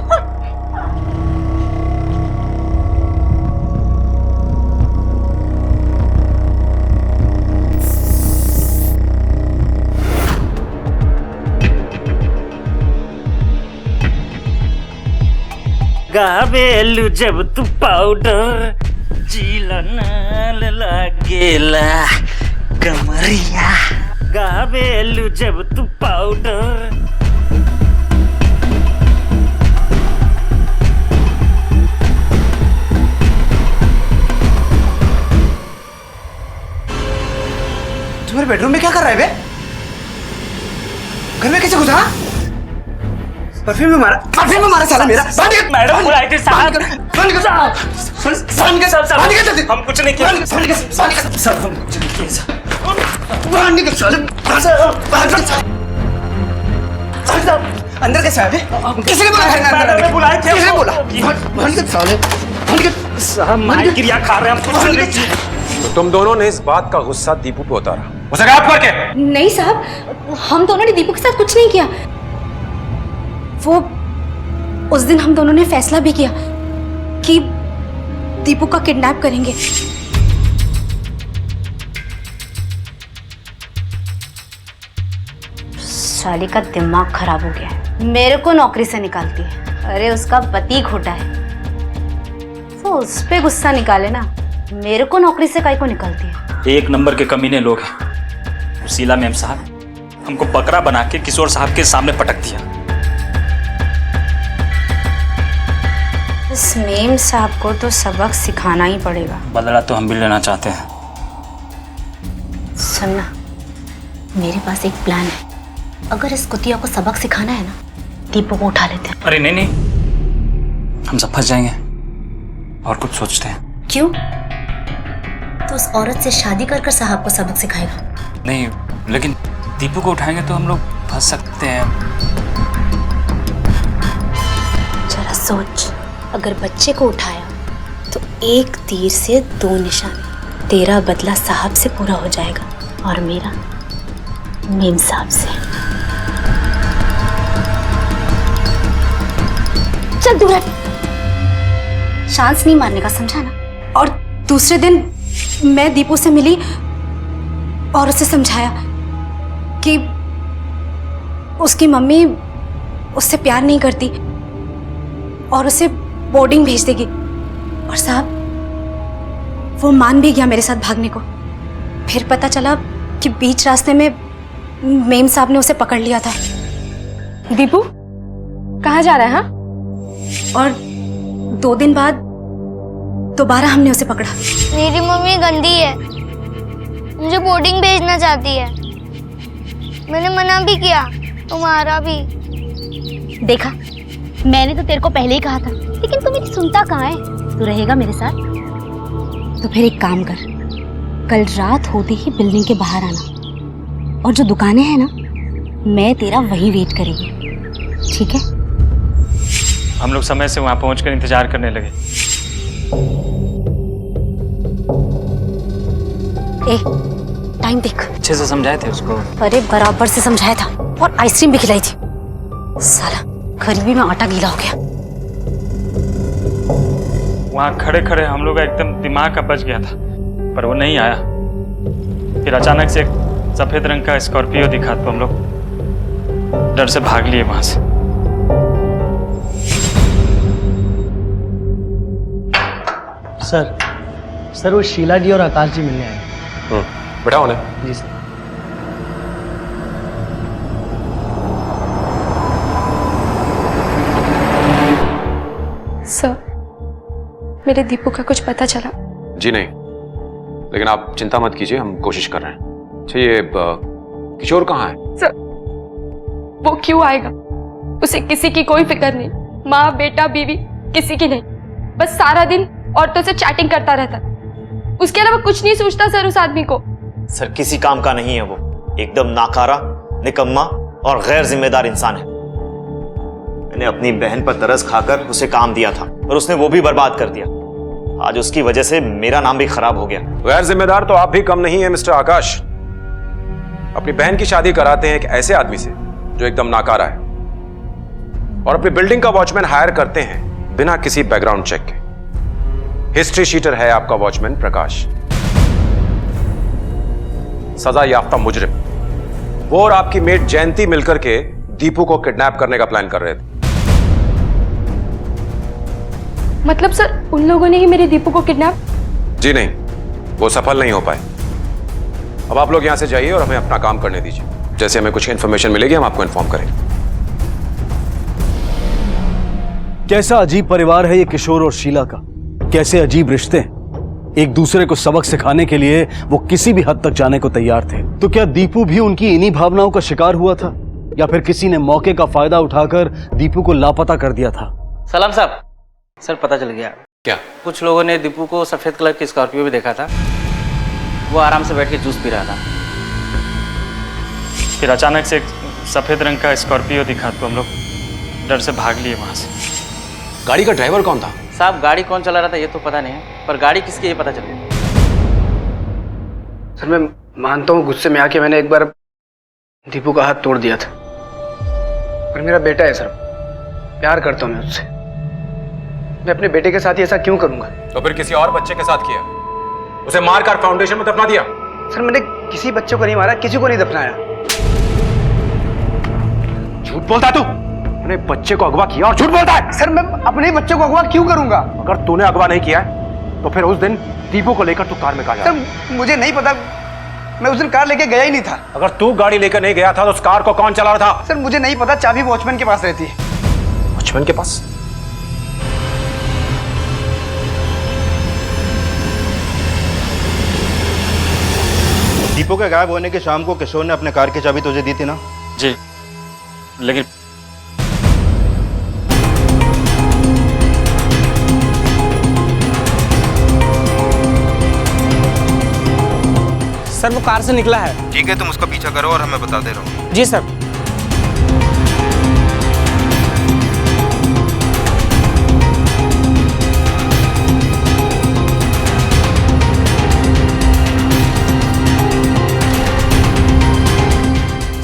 गावेलु जब तू पाउडर जीलन लागेला कमरिया। गावेलु जब तू पाउडर। तू मेरे बेडरूम में क्या कर रहा है बे? घर में कैसे घुसा? परफ्यूम में मारा साला मेरा। मैडम बुलाए थे साहब। हम कुछ नहीं किया सर, हम कुछ नहीं किया सर। अंदर कैसे आए? किसी ने बोला घर में बुलाए थे? किसने बोला? साहब मार क्रिया खा रहे हैं हम। तो तुम दोनों ने इस बात का गुस्सा दीपू पे उतारा, उसे गायब करके? नहीं साहब, हम दोनों ने दीपू के साथ कुछ नहीं किया। वो उस दिन हम दोनों ने फैसला भी किया कि दीपू का किडनैप करेंगे। साली का दिमाग खराब हो गया है, मेरे को नौकरी से निकालती है। अरे उसका पति खोटा है, वो उस पे गुस्सा निकाले ना, मेरे को नौकरी से काहे को निकालती है। एक नंबर के कमीने लोग हैं। शीला मैम साहब हमको बकरा बना के किशोर साहब के सामने पटक दिया। इस मेम साहब को तो सबक सिखाना ही पड़ेगा। बदला तो हम भी लेना चाहते हैं। सुनना, मेरे पास एक प्लान है। अगर इस कुतिया को सबक सिखाना है ना, दीपू को उठा लेते हैं। अरे नहीं नहीं, हम सब फंस जाएंगे और कुछ सोचते हैं। क्यों? तो उस औरत से शादी कर कर साहब को सबक सिखाएगा। नहीं, लेकिन दीपू को उठाएंगे तो हम लोग फंस सकते हैं। जरा सोच, अगर बच्चे को उठाया तो एक तीर से 2 निशाने। तेरा बदला साहब से पूरा हो जाएगा और मेरा मेम साहब से। चल दूर हट। चांस नहीं मारने का, समझा ना? और दूसरे दिन मैं दीपू से मिली और उसे समझाया कि उसकी मम्मी उससे प्यार नहीं करती और उसे बोर्डिंग भेज देगी। और साहब वो मान भी गया मेरे साथ भागने को। फिर पता चला कि बीच रास्ते में मेम साहब ने उसे पकड़ लिया था। दीपू कहाँ जा रहा है? हाँ, और 2 दिन बाद दोबारा हमने उसे पकड़ा। मेरी मम्मी गंदी है, मुझे बोर्डिंग भेजना चाहती है। मैंने मना भी किया, तुम्हारा भी। देखा, मैंने तो तेरे को पहले ही कहा था, लेकिन तू मेरी सुनता कहाँ है? तू रहेगा मेरे साथ? तो फिर एक काम कर, कल रात होते ही बिल्डिंग के बाहर आना और जो दुकानें हैं ना, मैं तेरा वहीं वेट करेगी, ठीक है? हम लोग समय से वहां पहुंचकर इंतजार करने लगे। ए, टाइम देख। अच्छे से समझाए थे उसको। अरे बराबर से समझाया था और आइसक्रीम भी खिलाई थी। साला गरीबी में आटा गीला हो गया। वहां खड़े खड़े हम लोग का एकदम दिमाग का बच गया था, पर वो नहीं आया। फिर अचानक से एक सफेद रंग का स्कॉर्पियो दिखा तो हम लोग डर से भाग लिए वहां से। सर वो शीला जी और आकाश जी मिलने आए। बैठा होने। जी सर। सर, मेरे दीपू का कुछ पता चला? जी नहीं, लेकिन आप चिंता मत कीजिए, हम कोशिश कर रहे हैं। अच्छा, ये किशोर कहाँ है? सर, वो क्यों आएगा? उसे किसी की कोई फिक्र नहीं, माँ बेटा बीवी किसी की नहीं। बस सारा दिन औरतों से चैटिंग करता रहता, उसके अलावा कुछ नहीं सोचता सर उस आदमी को। सर किसी काम का नहीं है वो, एकदम नाकारा, निकम्मा और गैर जिम्मेदार इंसान है। मैंने अपनी बहन पर तरस खाकर उसे काम दिया था और उसने वो भी बर्बाद कर दिया। आज उसकी वजह से मेरा नाम भी खराब हो गया। गैर जिम्मेदार तो आप भी कम नहीं है मिस्टर आकाश। अपनी बहन की शादी कराते हैं एक ऐसे आदमी से जो एकदम नाकारा है, और अपनी बिल्डिंग का वॉचमैन हायर करते हैं बिना किसी बैकग्राउंड चेक के। हिस्ट्री शीटर है आपका वॉचमैन प्रकाश, सजा याफ्ता मुजरिम। वो और आपकी मेट जयंती मिलकर के दीपू को किडनैप करने का प्लान कर रहे थे। मतलब सर उन लोगों ने ही मेरे दीपू को किडनैप? जी नहीं, वो सफल नहीं हो पाए। अब आप लोग यहां से जाइए और हमें अपना काम करने दीजिए। जैसे हमें कुछ इन्फॉर्मेशन मिलेगी हम आपको इन्फॉर्म करेंगे। कैसा अजीब परिवार है ये किशोर और शीला का, कैसे अजीब रिश्ते हैं। एक दूसरे को सबक सिखाने के लिए वो किसी भी हद तक जाने को तैयार थे। तो क्या दीपू भी उनकी इन्हीं भावनाओं का शिकार हुआ था, या फिर किसी ने मौके का फायदा उठाकर दीपू को लापता कर दिया था? सलाम साहब। सर पता चल गया। क्या? कुछ लोगों ने दीपू को सफेद कलर की स्कॉर्पियो में देखा था, वो आराम से बैठ के जूस पी रहा था। फिर अचानक से एक सफेद रंग का स्कॉर्पियो दिखा तो हम लोग डर से भाग लिए वहां से। गाड़ी का ड्राइवर कौन था? साहब गाड़ी कौन चला रहा था ये तो पता नहीं है, पर गाड़ी किसकी ये पता चल गया। सर मैं मानता हूँ गुस्से में आके मैंने एक बार दीपू का हाथ तोड़ दिया था, पर मेरा बेटा है सर, प्यार करता हूँ मैं उससे। मैं अपने बेटे के साथ ही ऐसा क्यों करूंगा? तो फिर किसी और बच्चे के साथ किया, उसे मारकर फाउंडेशन में दफना दिया। सर मैंने किसी बच्चे को नहीं मारा, किसी को नहीं दफनाया। झूठ बोलता तू, तूने बच्चे को अगवा किया और झूठ बोलता है। सर मैं अपने बच्चे को अगवा क्यों करूंगा? अगर तूने अगवा नहीं किया है तो फिर उस दिन दीपू को लेकर तू कार में कहाँ जा? सर मुझे नहीं पता, मैं उस दिन कार लेके गया ही नहीं था। अगर तू गाड़ी लेकर नहीं गया था तो उस कार को कौन चला रहा था? सर मुझे नहीं पता, चाबी वॉचमैन के पास रहती है। वॉचमैन के पास? दीपू के गायब होने के शाम को किशोर ने अपने कार की चाबी तुझे दी थी ना? जी, लेकिन सर वो कार से निकला है। ठीक है, तुम उसका पीछा करो और हमें बता दे रहो। जी सर।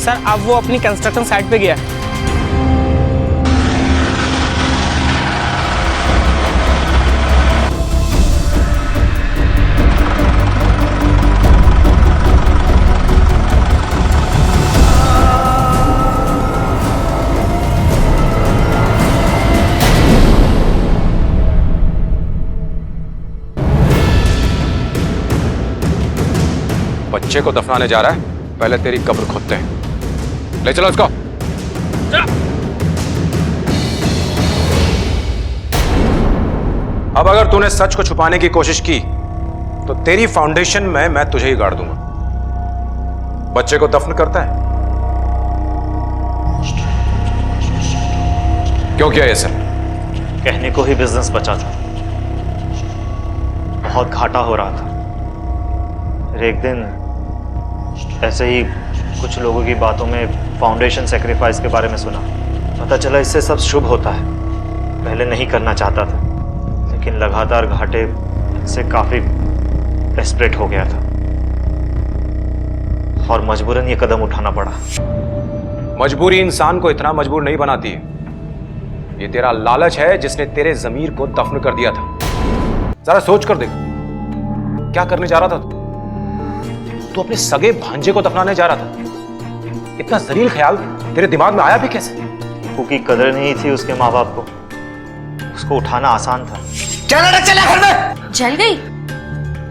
सर अब वो अपनी कंस्ट्रक्शन साइट पे गया। बच्चे को दफनाने जा रहा है, पहले तेरी कब्र खोदते हैं। ले चलो उसको। अब अगर तूने सच को छुपाने की कोशिश की तो तेरी फाउंडेशन में मैं तुझे ही गाड़ दूंगा। बच्चे को दफन करता है, क्यों किया ये सब? कहने को ही बिजनेस बचा था, बहुत घाटा हो रहा था। फिर एक दिन ऐसे ही कुछ लोगों की बातों में फाउंडेशन सेक्रीफाइस के बारे में सुना, पता चला इससे सब शुभ होता है। पहले नहीं करना चाहता था, लेकिन लगातार घाटे से काफी डेस्परेट हो गया था और मजबूरन ये कदम उठाना पड़ा। मजबूरी इंसान को इतना मजबूर नहीं बनाती है, ये तेरा लालच है जिसने तेरे जमीर को दफन कर दिया था। जरा सोच कर देख, क्या करने जा रहा था तू अपने सगे भांजे को दफनाने जा रहा था। इतना जलील ख्याल तेरे दिमाग में आया भी कैसे? दीपू की कदर नहीं थी उसके माँ बाप को, उसको उठाना आसान था। चला घर में। जल गई?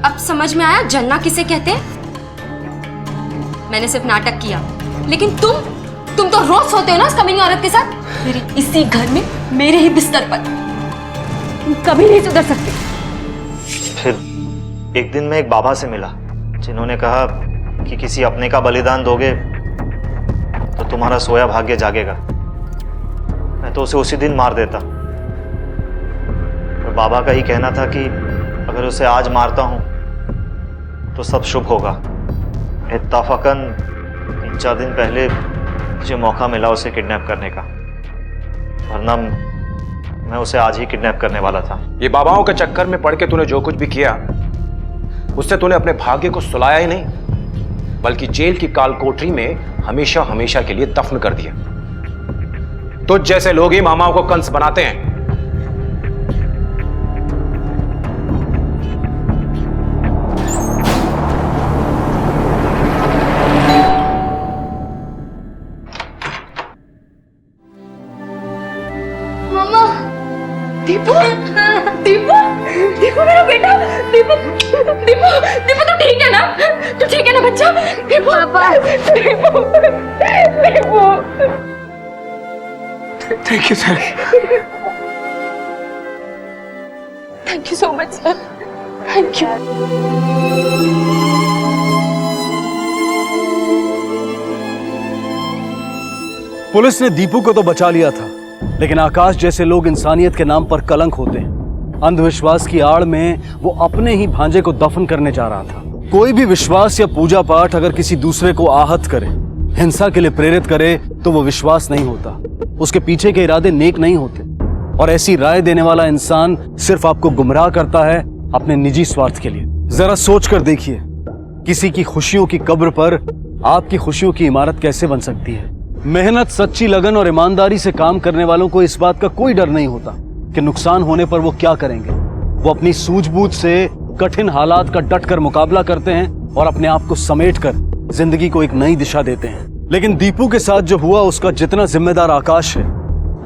अब समझ में आया जलना किसे कहते हैं? मैंने सिर्फ नाटक किया, लेकिन तुम तो रोज सोते हो ना उस कमीनी औरत के साथ, मेरे इसी घर में, मेरे ही बिस्तर पर। तुम कभी नहीं सुधर सकते। फिर एक दिन मैं एक बाबा से मिला, जिन्होंने कहा कि किसी अपने का बलिदान दोगे तो तुम्हारा सोया भाग्य जागेगा। मैं तो उसे उसी दिन मार देता। और बाबा का ही कहना था कि अगर उसे आज मारता हूं तो सब शुभ होगा। इत्तफाकन 3-4 दिन पहले मुझे मौका मिला उसे किडनैप करने का, वरना मैं उसे आज ही किडनैप करने वाला था। ये बाबाओं के चक्कर में पड़ के तूने जो कुछ भी किया, उससे तूने अपने भाग्य को सुलाया ही नहीं, बल्कि जेल की काल कोठरी में हमेशा हमेशा के लिए दफन कर दिया। तुझ जैसे लोग ही मामाओं को कंस बनाते हैं। मामा। दीपू, दीपू, दीपू मेरा बेटा, दीपू, दीपू, दीपू तू ठीक है ना? तू ठीक है ना बच्चा? Deepu, Deepu, Deepu. Thank you sir. Thank you so much sir, thank you. Police ने दीपू को तो बचा लिया था, लेकिन आकाश जैसे लोग इंसानियत के नाम पर कलंक होते हैं। अंधविश्वास की आड़ में वो अपने ही भांजे को दफन करने जा रहा था। कोई भी विश्वास या पूजा पाठ अगर किसी दूसरे को आहत करे, हिंसा के लिए प्रेरित करे, तो वो विश्वास नहीं होता, उसके पीछे के इरादे नेक नहीं होते। और ऐसी राय देने वाला इंसान सिर्फ आपको गुमराह करता है अपने निजी स्वार्थ के लिए। जरा सोच कर देखिए, किसी की खुशियों की कब्र पर आपकी खुशियों की इमारत कैसे बन सकती है? मेहनत, सच्ची लगन और ईमानदारी से काम करने वालों को इस बात का कोई डर नहीं होता कि नुकसान होने पर वो क्या करेंगे। वो अपनी सूझबूझ से कठिन हालात का डटकर मुकाबला करते हैं और अपने आप को समेटकर जिंदगी को एक नई दिशा देते हैं। लेकिन दीपू के साथ जो हुआ, उसका जितना जिम्मेदार आकाश है,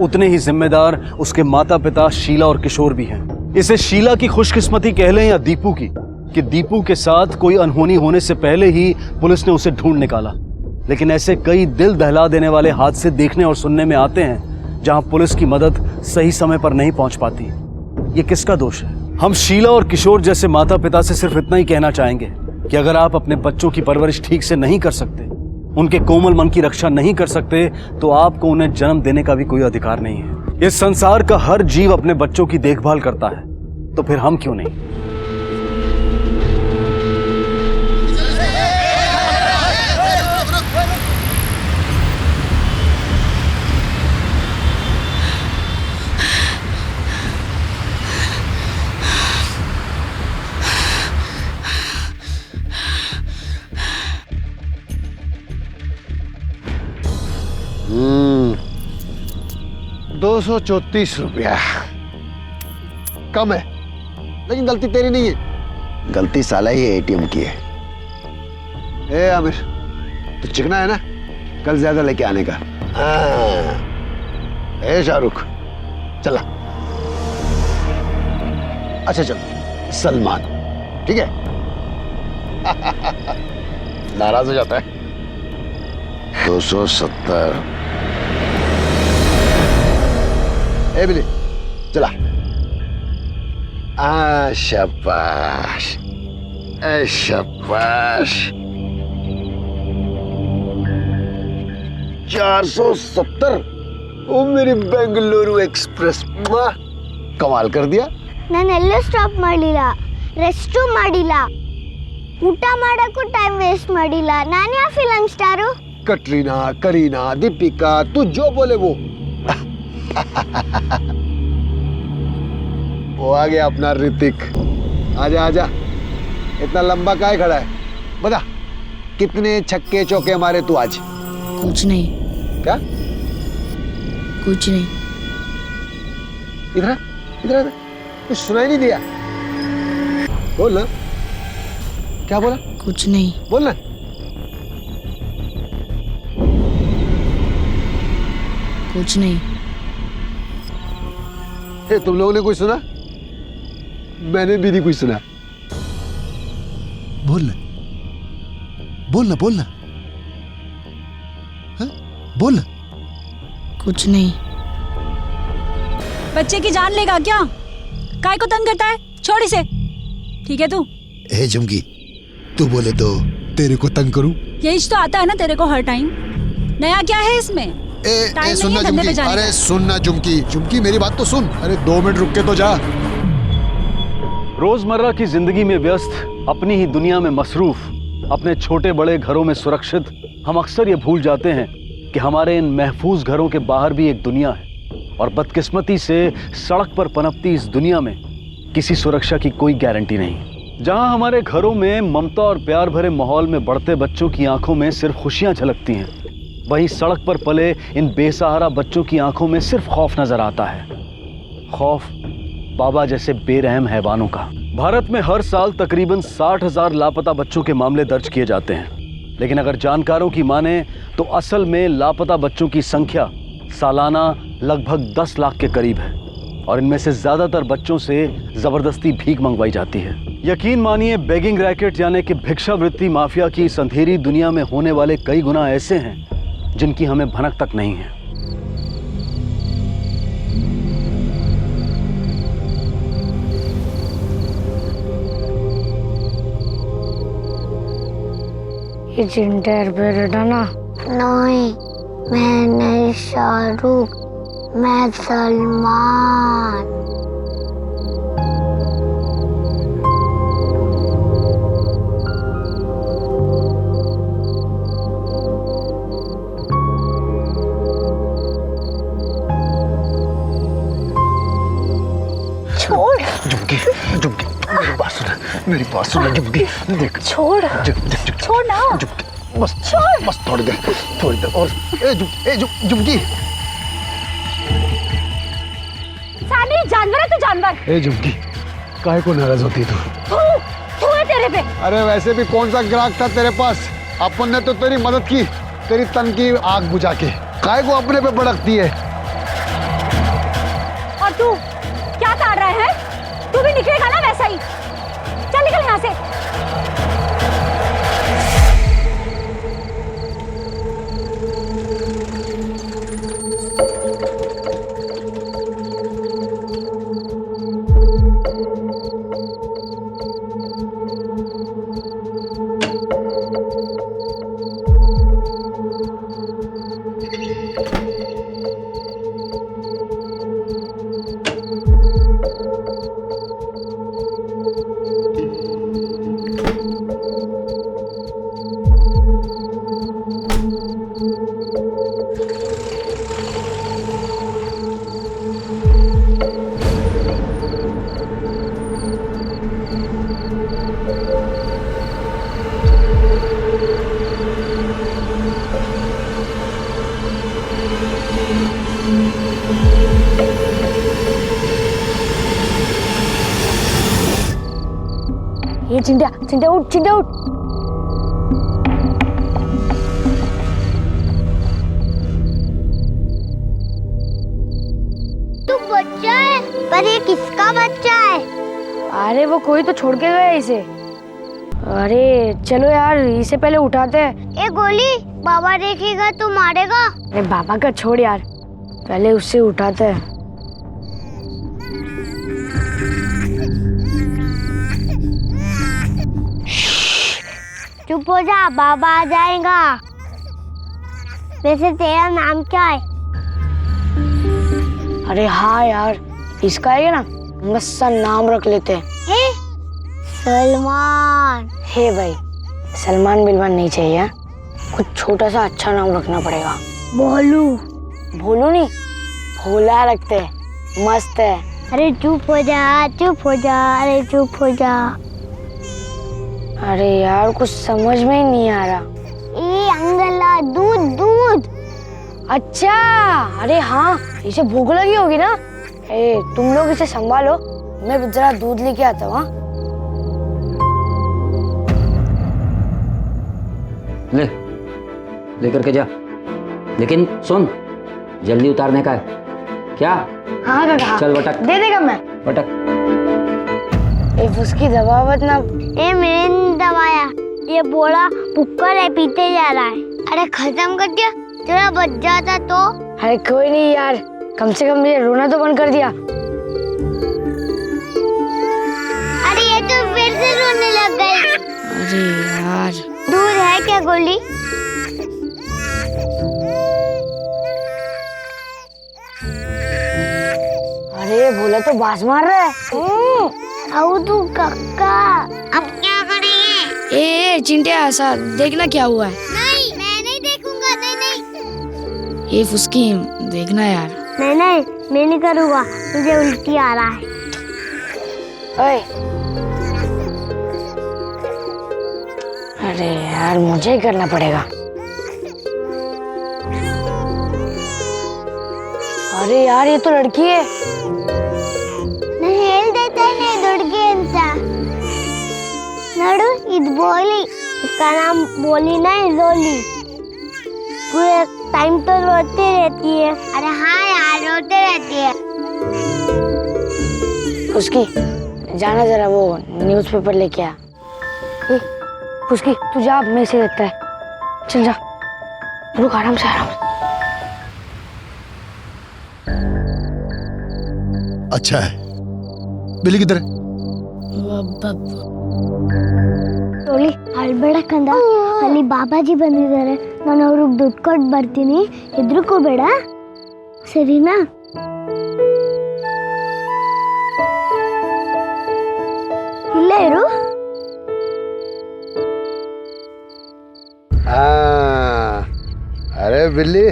उतने ही जिम्मेदार उसके माता पिता शीला और किशोर भी हैं। इसे शीला की खुशकिस्मती कह लें या दीपू की, कि दीपू के साथ कोई अनहोनी होने से पहले ही पुलिस ने उसे ढूंढ निकाला। लेकिन ऐसे कई दिल दहला देने वाले हादसे देखने और सुनने में आते हैं जहां पुलिस की मदद सही समय पर नहीं पहुंच पाती। ये किसका दोष है? हम शीला और किशोर जैसे माता पिता से सिर्फ इतना ही कहना चाहेंगे कि अगर आप अपने बच्चों की परवरिश ठीक से नहीं कर सकते, उनके कोमल मन की रक्षा नहीं कर सकते, तो आपको उन्हें जन्म देने का भी कोई अधिकार नहीं है। इस संसार का हर जीव अपने बच्चों की देखभाल करता है, तो फिर हम क्यों नहीं? 234 रुपया कम है, लेकिन गलती तेरी नहीं है, गलती साला ही एटीएम की है। ए आमिर, तो चिकना है ना, कल ज्यादा लेके आने का। ए शाहरुख, चला। अच्छा चल, सलमान, ठीक है। नाराज हो जाता है। 270। ए बिली, चला। शाबाश, शाबाश। 470। ओ मेरी बेंगलुरु एक्सप्रेस, कमाल कर दिया। ನಾನು ಎಲ್ಲೂ ಸ್ಟಾಪ್ ಮಾಡಿಲ್ಲ, ರೆಸ್ಟು ಮಾಡಿಲ್ಲ, ಊಟ ಮಾಡೋಕ್ಕೂ ಟೈಮ್ ವೇಸ್ಟ್ ಮಾಡಿಲ್ಲ. ನಾನು ಯಾವ ಫಿಲಮ್ ಸ್ಟಾರು? कटरीना, करीना, दीपिका, तू जो बोले वो। वो आ गया अपना ऋतिक। आजा आजा, इतना लंबा काहे खड़ा है? बता, कितने छक्के चौके मारे तू आज? कुछ नहीं। क्या? कुछ नहीं। इधर इधर, कुछ सुनाई नहीं दिया। बोल ना, क्या बोला? कुछ नहीं। बोल ना। कुछ नहीं। तुम लोगों ने कुछ सुना? मैंने भी नहीं कुछ सुना। बोलना बोलना बोलना, बोलना। कुछ नहीं। बच्चे की जान लेगा क्या? काय को तंग करता है? छोड़ इसे। ठीक है तू? ए झुमकी, तू बोले तो तेरे को तंग करूं? यही तो आता है ना तेरे को हर टाइम। नया क्या है इसमें? ए सुनना झुमकी, अरे सुनना झुमकी, झुमकी मेरी बात तो सुन। अरे 2 मिनट रुक के तो जा। रोजमर्रा की जिंदगी में व्यस्त, अपनी ही दुनिया में मसरूफ, अपने छोटे बड़े घरों में सुरक्षित, हम अक्सर ये भूल जाते हैं कि हमारे इन महफूज घरों के बाहर भी एक दुनिया है। और बदकिस्मती से सड़क पर पनपती इस दुनिया में किसी सुरक्षा की कोई गारंटी नहीं। जहां हमारे घरों में ममता और प्यार भरे माहौल में बढ़ते बच्चों की आंखों में सिर्फ खुशियां झलकती हैं, वहीं सड़क पर पले इन बेसहारा बच्चों की आंखों में सिर्फ खौफ नजर आता है। खौफ बाबा जैसे बेरहम हैवानों का। भारत में हर साल तकरीबन 60,000 लापता बच्चों के मामले दर्ज किए जाते हैं, लेकिन अगर जानकारों की माने तो असल में लापता बच्चों की संख्या सालाना लगभग 10 लाख के करीब है, और इनमें से ज्यादातर बच्चों से जबरदस्ती भीख मंगवाई जाती है। यकीन मानिए, बेगिंग रैकेट यानी कि भिक्षावृत्ति माफिया की इस अंधेरी दुनिया में होने वाले कई गुना ऐसे हैं जिनकी हमें भनक तक नहीं है। जिंदर बेरडाना नहीं, मैं नहीं शाहरुख, मैं सलमान। छोड़ झुमकी, झुमकी मेरी बात सुन झुमकी, देख छोड़, छोड़ ना झुमकी, बस छोड़, बस थोड़ी देर और। झुमकी, सानी जानवर है तू, जानवर। ए झुमकी, काहे को नाराज होती तू? तू है तेरे पे। अरे वैसे भी कौन सा ग्राहक था तेरे पास? अपन ने तो तेरी मदद की, तेरी तन की आग बुझा के। काहे को अपने पे भड़कती है? और तू क्या कर रहा है? तू भी निकलेगा ना वैसा ही। चल निकल यहाँ से। ये चिंटिया चिंटिया उठ, चिंटिया उठ। तू बच्चा है, पर ये किसका बच्चा है? अरे वो कोई तो छोड़ के गया इसे। अरे चलो यार, इसे पहले उठाते हैं। ए गोली, बाबा देखेगा तो मारेगा। अरे बाबा का छोड़ यार, पहले उससे उठाते हैं। चुप हो जा, बाबा आ जाएगा। वैसे तेरा नाम क्या है? अरे हाँ यार, इसका है ना मस्त सा नाम रख लेते हैं। हे? सलमान। हे भाई, सलमान बिलमान नहीं चाहिए, कुछ छोटा सा अच्छा नाम रखना पड़ेगा। भोलू। भोलू नहीं, भोला रखते हैं, मस्त है। अरे चुप हो जा, चुप हो जा, अरे चुप हो जा। अरे यार कुछ समझ में ही नहीं आ रहा। ए अंगला, दूध दूध। अच्छा, अरे हाँ, इसे भूख लगी होगी ना। ए तुम लोग इसे संभालो, मैं जरा दूध लेके आता हूँ। लेकर के जा, लेकिन सुन, जल्दी उतारने का है क्या? हाँ काका, चल बटक, दे देगा मैं। बटक। उसकी दबावत ना। ए मैंने नहीं दबाया, ये बोला पुक्कर है, पीते जा रहा है। अरे खत्म कर दिया, तेरा बच जाता तो। अरे कोई नहीं यार, कम से कम ये रोना तो बंद कर दिया। अरे ये तो फिर से रोने लग गए। अरे यार, दूध है क्या गोली? अरे भोला तो बाज मार रहा है। आओ तू कक्का, अब क्या करेंगे? ए चिंटिया, ऐसा देखना क्या हुआ है। नहीं, मैं नहीं देखूंगा। नहीं नहीं। ये फुसकी, देखना यार। नहीं नहीं, मैं नहीं करूँगा, मुझे उल्टी आ रहा है। ओए, अरे यार मुझे ही करना पड़ेगा। अरे यार ये तो लड़की है। नहीं हेल देता है, नहीं दुड़की इंसा। नडू इद बोली, इसका नाम बोली नहीं रोली। पूरे टाइम तो रोती रहती है। अरे हाँ यार, रोते रहती है। उसकी जाना जरा वो न्यूज़पेपर लेके आ। उसकी तू जा, मैं इसे देखता है। चल जा, रुक, आराम से आराम से। अच्छा है। बिल्ली किधर है? रोली ಹಳ್ಬೇಡ ಕಂದ, ಅಲ್ಲಿ ಬಾಬಾಜಿ ಬಂದಿದ್ದಾರೆ, ನಾನು ಅವ್ರಿಗೆ ದುಡ್ಡು ಕೊಟ್ಟು ಬರ್ತೀನಿ, ಹೆದರ್ಕೋಬೇಡ, ಸರಿನಾ? ಇಲ್ಲೇ ಇರು. अरे बिल्ली,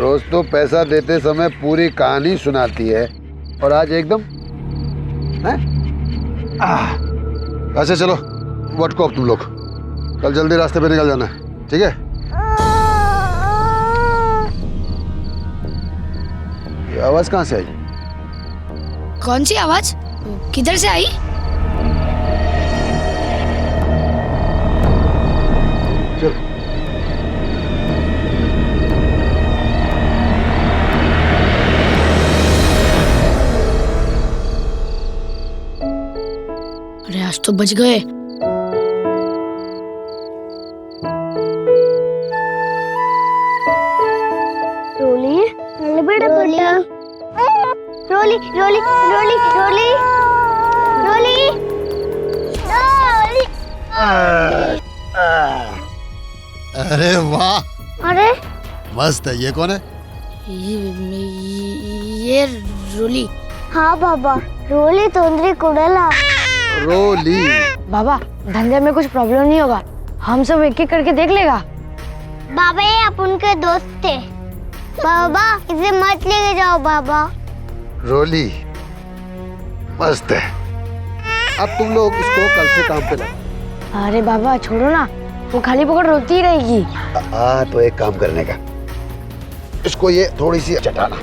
रोज तो पैसा देते समय पूरी कहानी सुनाती है और आज एकदम हैं? अच्छा चलो, व्हाट को तुम लोग कल जल्दी रास्ते पे निकल जाना है, ठीक है? ये आवाज कहाँ से आई? कौन सी आवाज? किधर से आई? चल। अरे आज तो बच गए। रोली हळಬೇಡ ಪುಟ್ಟ. रोली रोली रोली रोली रोली रोली। अरे वाह, अरे मस्त है। ये कौन है? ये रोली। हाँ बाबा, रोली ತೊಂದ್ರೆ ಕೊಡಲ್ಲ। रोली। बाबा धंधे में कुछ प्रॉब्लम नहीं होगा, हम सब एक एक करके देख लेगा। बाबा ये अपन के दोस्त थे। बाबा इसे मत लेके जाओ बाबा। रोली मस्त है। अब तुम लोग इसको कल से काम पे लगाओ। अरे बाबा छोड़ो ना, वो खाली पकड़ रोती ही रहेगी। तो एक काम करने का, इसको ये थोड़ी सी चटाना,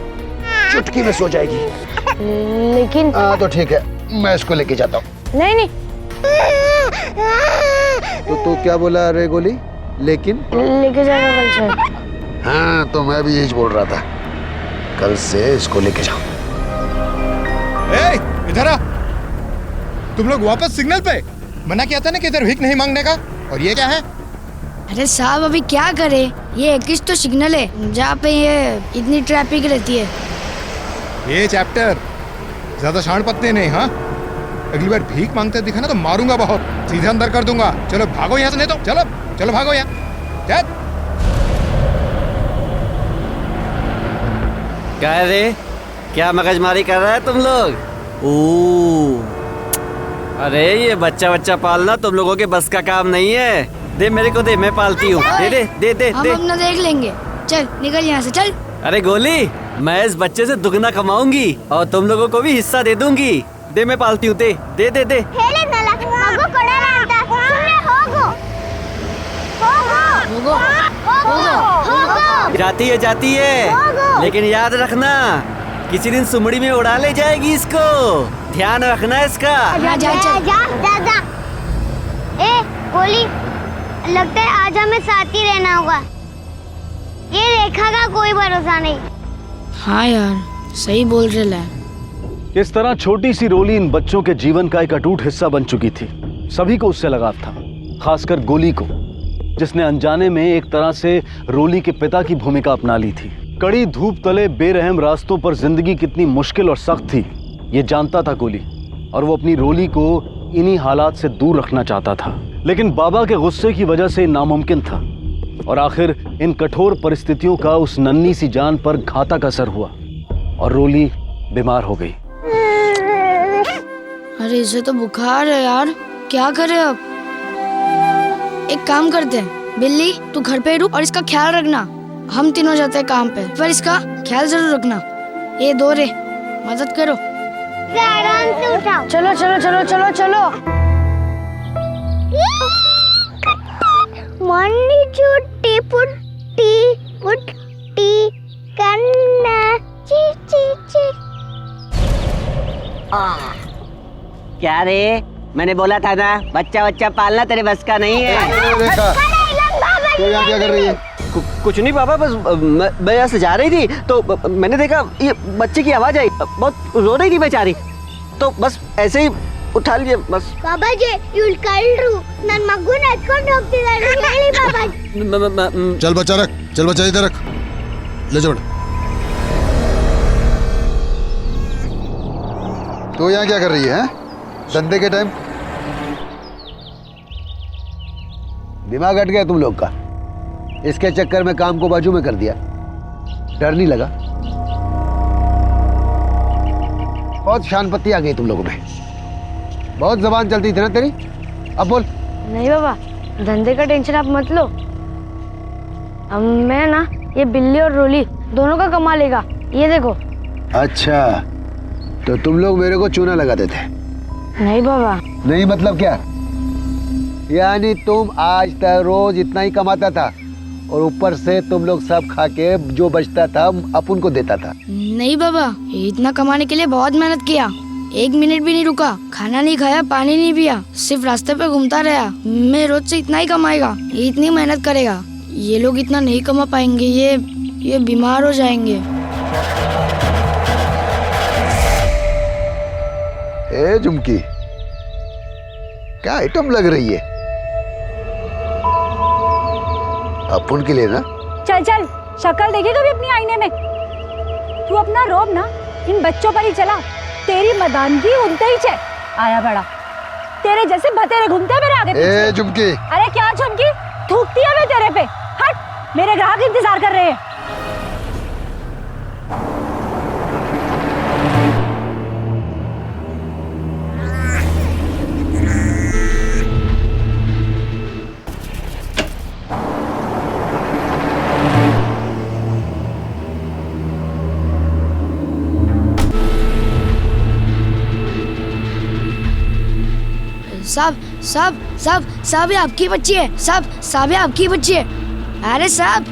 चुटकी में सो जाएगी। लेकिन तो ठीक है, मैं इसको लेके जाता हूँ। नहीं नहीं, तो क्या बोला रे गोली? लेकिन लेके जाएगा कल से। हाँ, तो मैं भी यही बोल रहा था, कल से इसको लेके जाओ। इधर आ। तुम लोग वापस सिग्नल पे। मना किया था ना कि इधर भीख नहीं मांगने का। और ये क्या है? अरे साहब अभी क्या करे, ये 21 तो सिग्नल है जहाँ पे ये इतनी ट्रैफिक रहती है। ये चैप्टर ज्यादा शान पत्ते नहीं। हाँ, अगली बार भीख मांगते दिखा ना तो मारूंगा बहुत, सीधे अंदर कर दूंगा। चलो भागो यहाँ से, नहीं तो चलो चलो भागो यहाँ। चल। क्या रे, क्या मगजमारी कर रहा है तुम लोग? अरे ये बच्चा पालना तुम लोगों के बस का काम नहीं है। दे मेरे को, दे, मैं पालती हूँ। दे दे दे दे हम दे। अपना देख लेंगे, चल निकल यहाँ से चल। अरे गोली, मैं इस बच्चे से दुगना कमाऊंगी और तुम लोगों को भी हिस्सा दे दूंगी। दे, मैं पालती हूँ। दे दे दे दे। जाती है लेकिन याद रखना, किसी दिन सुमड़ी में उड़ा ले जाएगी इसको। ध्यान रखना इसका। ए गोली, लगता है आज हमें साथ ही रहना होगा। ये रेखा का कोई भरोसा नहीं। हाँ यार, सही बोल रहे ला। इस तरह छोटी सी रोली इन बच्चों के जीवन का एक अटूट हिस्सा बन चुकी थी। सभी को उससे लगाव था, खासकर गोली को, जिसने अनजाने में एक तरह से रोली के पिता की भूमिका अपना ली थी। कड़ी धूप तले बेरहम रास्तों पर जिंदगी कितनी मुश्किल और सख्त थी, ये जानता था गोली, और वो अपनी रोली को इन्हीं हालात से दूर रखना चाहता था। लेकिन बाबा के गुस्से की वजह से नामुमकिन था, और आखिर इन कठोर परिस्थितियों का उस नन्ही सी जान पर घातक असर हुआ और रोली बीमार हो गई। अरे इसे तो बुखार है यार, क्या करे अब? एक काम करते हैं, बिल्ली तू घर पे रुक और इसका ख्याल रखना। हम तीनों जाते हैं काम पे, पर इसका ख्याल जरूर रखना। ये दो रे, मदद करो। आराम से उठाओ। चलो चलो चलो चलो चलो। मन्नी चुट्टी पुट्टी पुट्टी कन्ना ची ची ची। क्या रे, मैंने बोला था ना, बच्चा पालना तेरे बस का नहीं है। देखा तो यहाँ क्या कर रही है? कुछ नहीं पापा, बस मैं यहाँ से जा रही थी तो मैंने देखा ये बच्चे की आवाज आई, बहुत रो रही थी बेचारी, तो बस ऐसे ही उठा लिए बस। बाबा जी इवಳು कल्रू ನನ್ನ ಮಗುನ ಎತ್ಕೊಂಡು ಹೋಗ್ತಿದ್ದಾರೆ ಹೇಳಿ बाबा। चल बच्चा रख, चल बच्चा इधर रख, ले जा। तो यहाँ क्या कर रही है? धंधे के टाइम दिमाग हट गया तुम लोग का। इसके चक्कर में काम को बाजू में कर दिया। डर नहीं लगा? बहुत शानपत्ती आ गई तुम लोगों में। बहुत जबान चलती थी ना तेरी, अब बोल। नहीं बाबा, धंधे का टेंशन आप मत लो। अब मैं ना ये बिल्ली और रोली दोनों का कमा लेगा, ये देखो। अच्छा, तो तुम लोग मेरे को चूना लगाते थे? नहीं बाबा। नहीं मतलब क्या? यानी तुम आज तक रोज इतना ही कमाता था और ऊपर से तुम लोग सब खा के जो बचता था अपन को देता था? नहीं बाबा, इतना कमाने के लिए बहुत मेहनत किया, एक मिनट भी नहीं रुका, खाना नहीं खाया, पानी नहीं पिया, सिर्फ रास्ते पे घूमता रहा। मैं रोज से इतना ही कमाएगा, इतनी मेहनत करेगा। ये लोग इतना नहीं कमा पाएंगे, ये बीमार हो जाएंगे। ए झुमकी, क्या आइटम लग रही है? अपन के लिए ना? चल चल, शक्ल देखी कभी अपनी आईने में? तू अपना रोब ना इन बच्चों पर ही चला। तेरी मदानगी उनते ही छे आया बड़ा, तेरे जैसे भतेरे घूमते हैं मेरे आगे पीछे। ए झुमकी। अरे क्या झुमकी, थूकती है मैं तेरे पे। हट, मेरे ग्राहक इंतजार कर रहे हैं। साहब ये आपकी बच्ची है। साहब ये आपकी बच्ची है। अरे साहब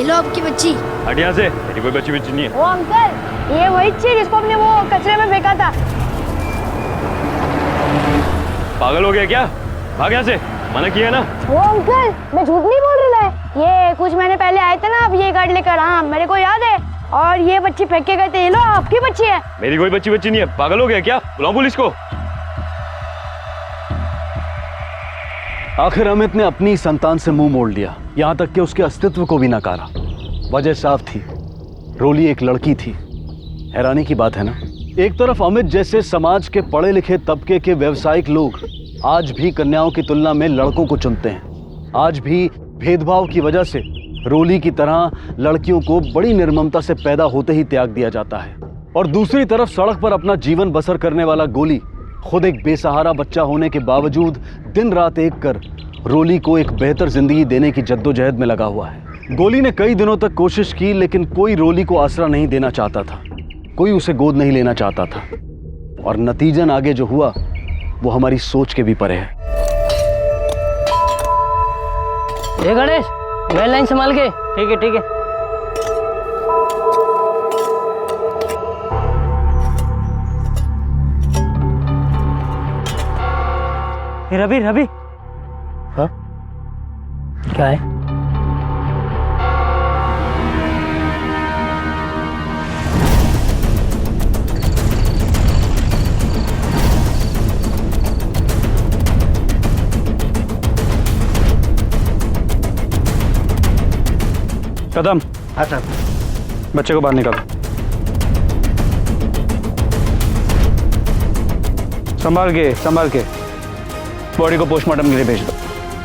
ये लो आपकी बच्ची। हट यहाँ से, मेरी कोई बच्ची बच्ची नहीं है। ओ अंकल, ये वही चीज जिसको हमने वो कचरे में फेंका था। पागल हो गया क्या? भाग यहाँ से, मना किया ना। वो अंकल, मैं झूठ नहीं बोल रहा है। ये कुछ महीने पहले आए थे ना, अब ये गाड़ी लेकर। हाँ, मेरे को याद है। और ये बच्ची फेंक के गए थे। ये लो आपकी बच्ची है। मेरी कोई बच्ची बच्ची नहीं है। पागल हो गया क्या? बुलाओ पुलिस को। आखिर अमित ने अपनी संतान से मुंह मोड़ लिया, यहां तक कि उसके अस्तित्व को भी नकारा। वजह साफ थी, रोली एक लड़की थी। हैरानी की बात है ना, एक तरफ अमित जैसे समाज के पढ़े लिखे तबके के व्यवसायिक लोग आज भी कन्याओं की तुलना में लड़कों को चुनते हैं। आज भी भेदभाव की वजह से रोली की तरह लड़कियों को बड़ी निर्ममता से पैदा होते ही त्याग दिया जाता है। और दूसरी तरफ सड़क पर अपना जीवन बसर करने वाला गोली खुद एक बेसहारा बच्चा होने के बावजूद दिन रात एक कर रोली को एक बेहतर जिंदगी देने की जद्दोजहद में लगा हुआ है। गोली ने कई दिनों तक कोशिश की, लेकिन कोई रोली को आसरा नहीं देना चाहता था, कोई उसे गोद नहीं लेना चाहता था। और नतीजन आगे जो हुआ वो हमारी सोच के भी परे है। ये गणेश, वेल लाइन संभाल के। ठीक है ठीक है। रवि रवि, हाँ क्या है? कदम। हाँ सर। बच्चे को बाहर निकालो। संभाल के बॉडी को पोस्टमार्टम के लिए भेज दो।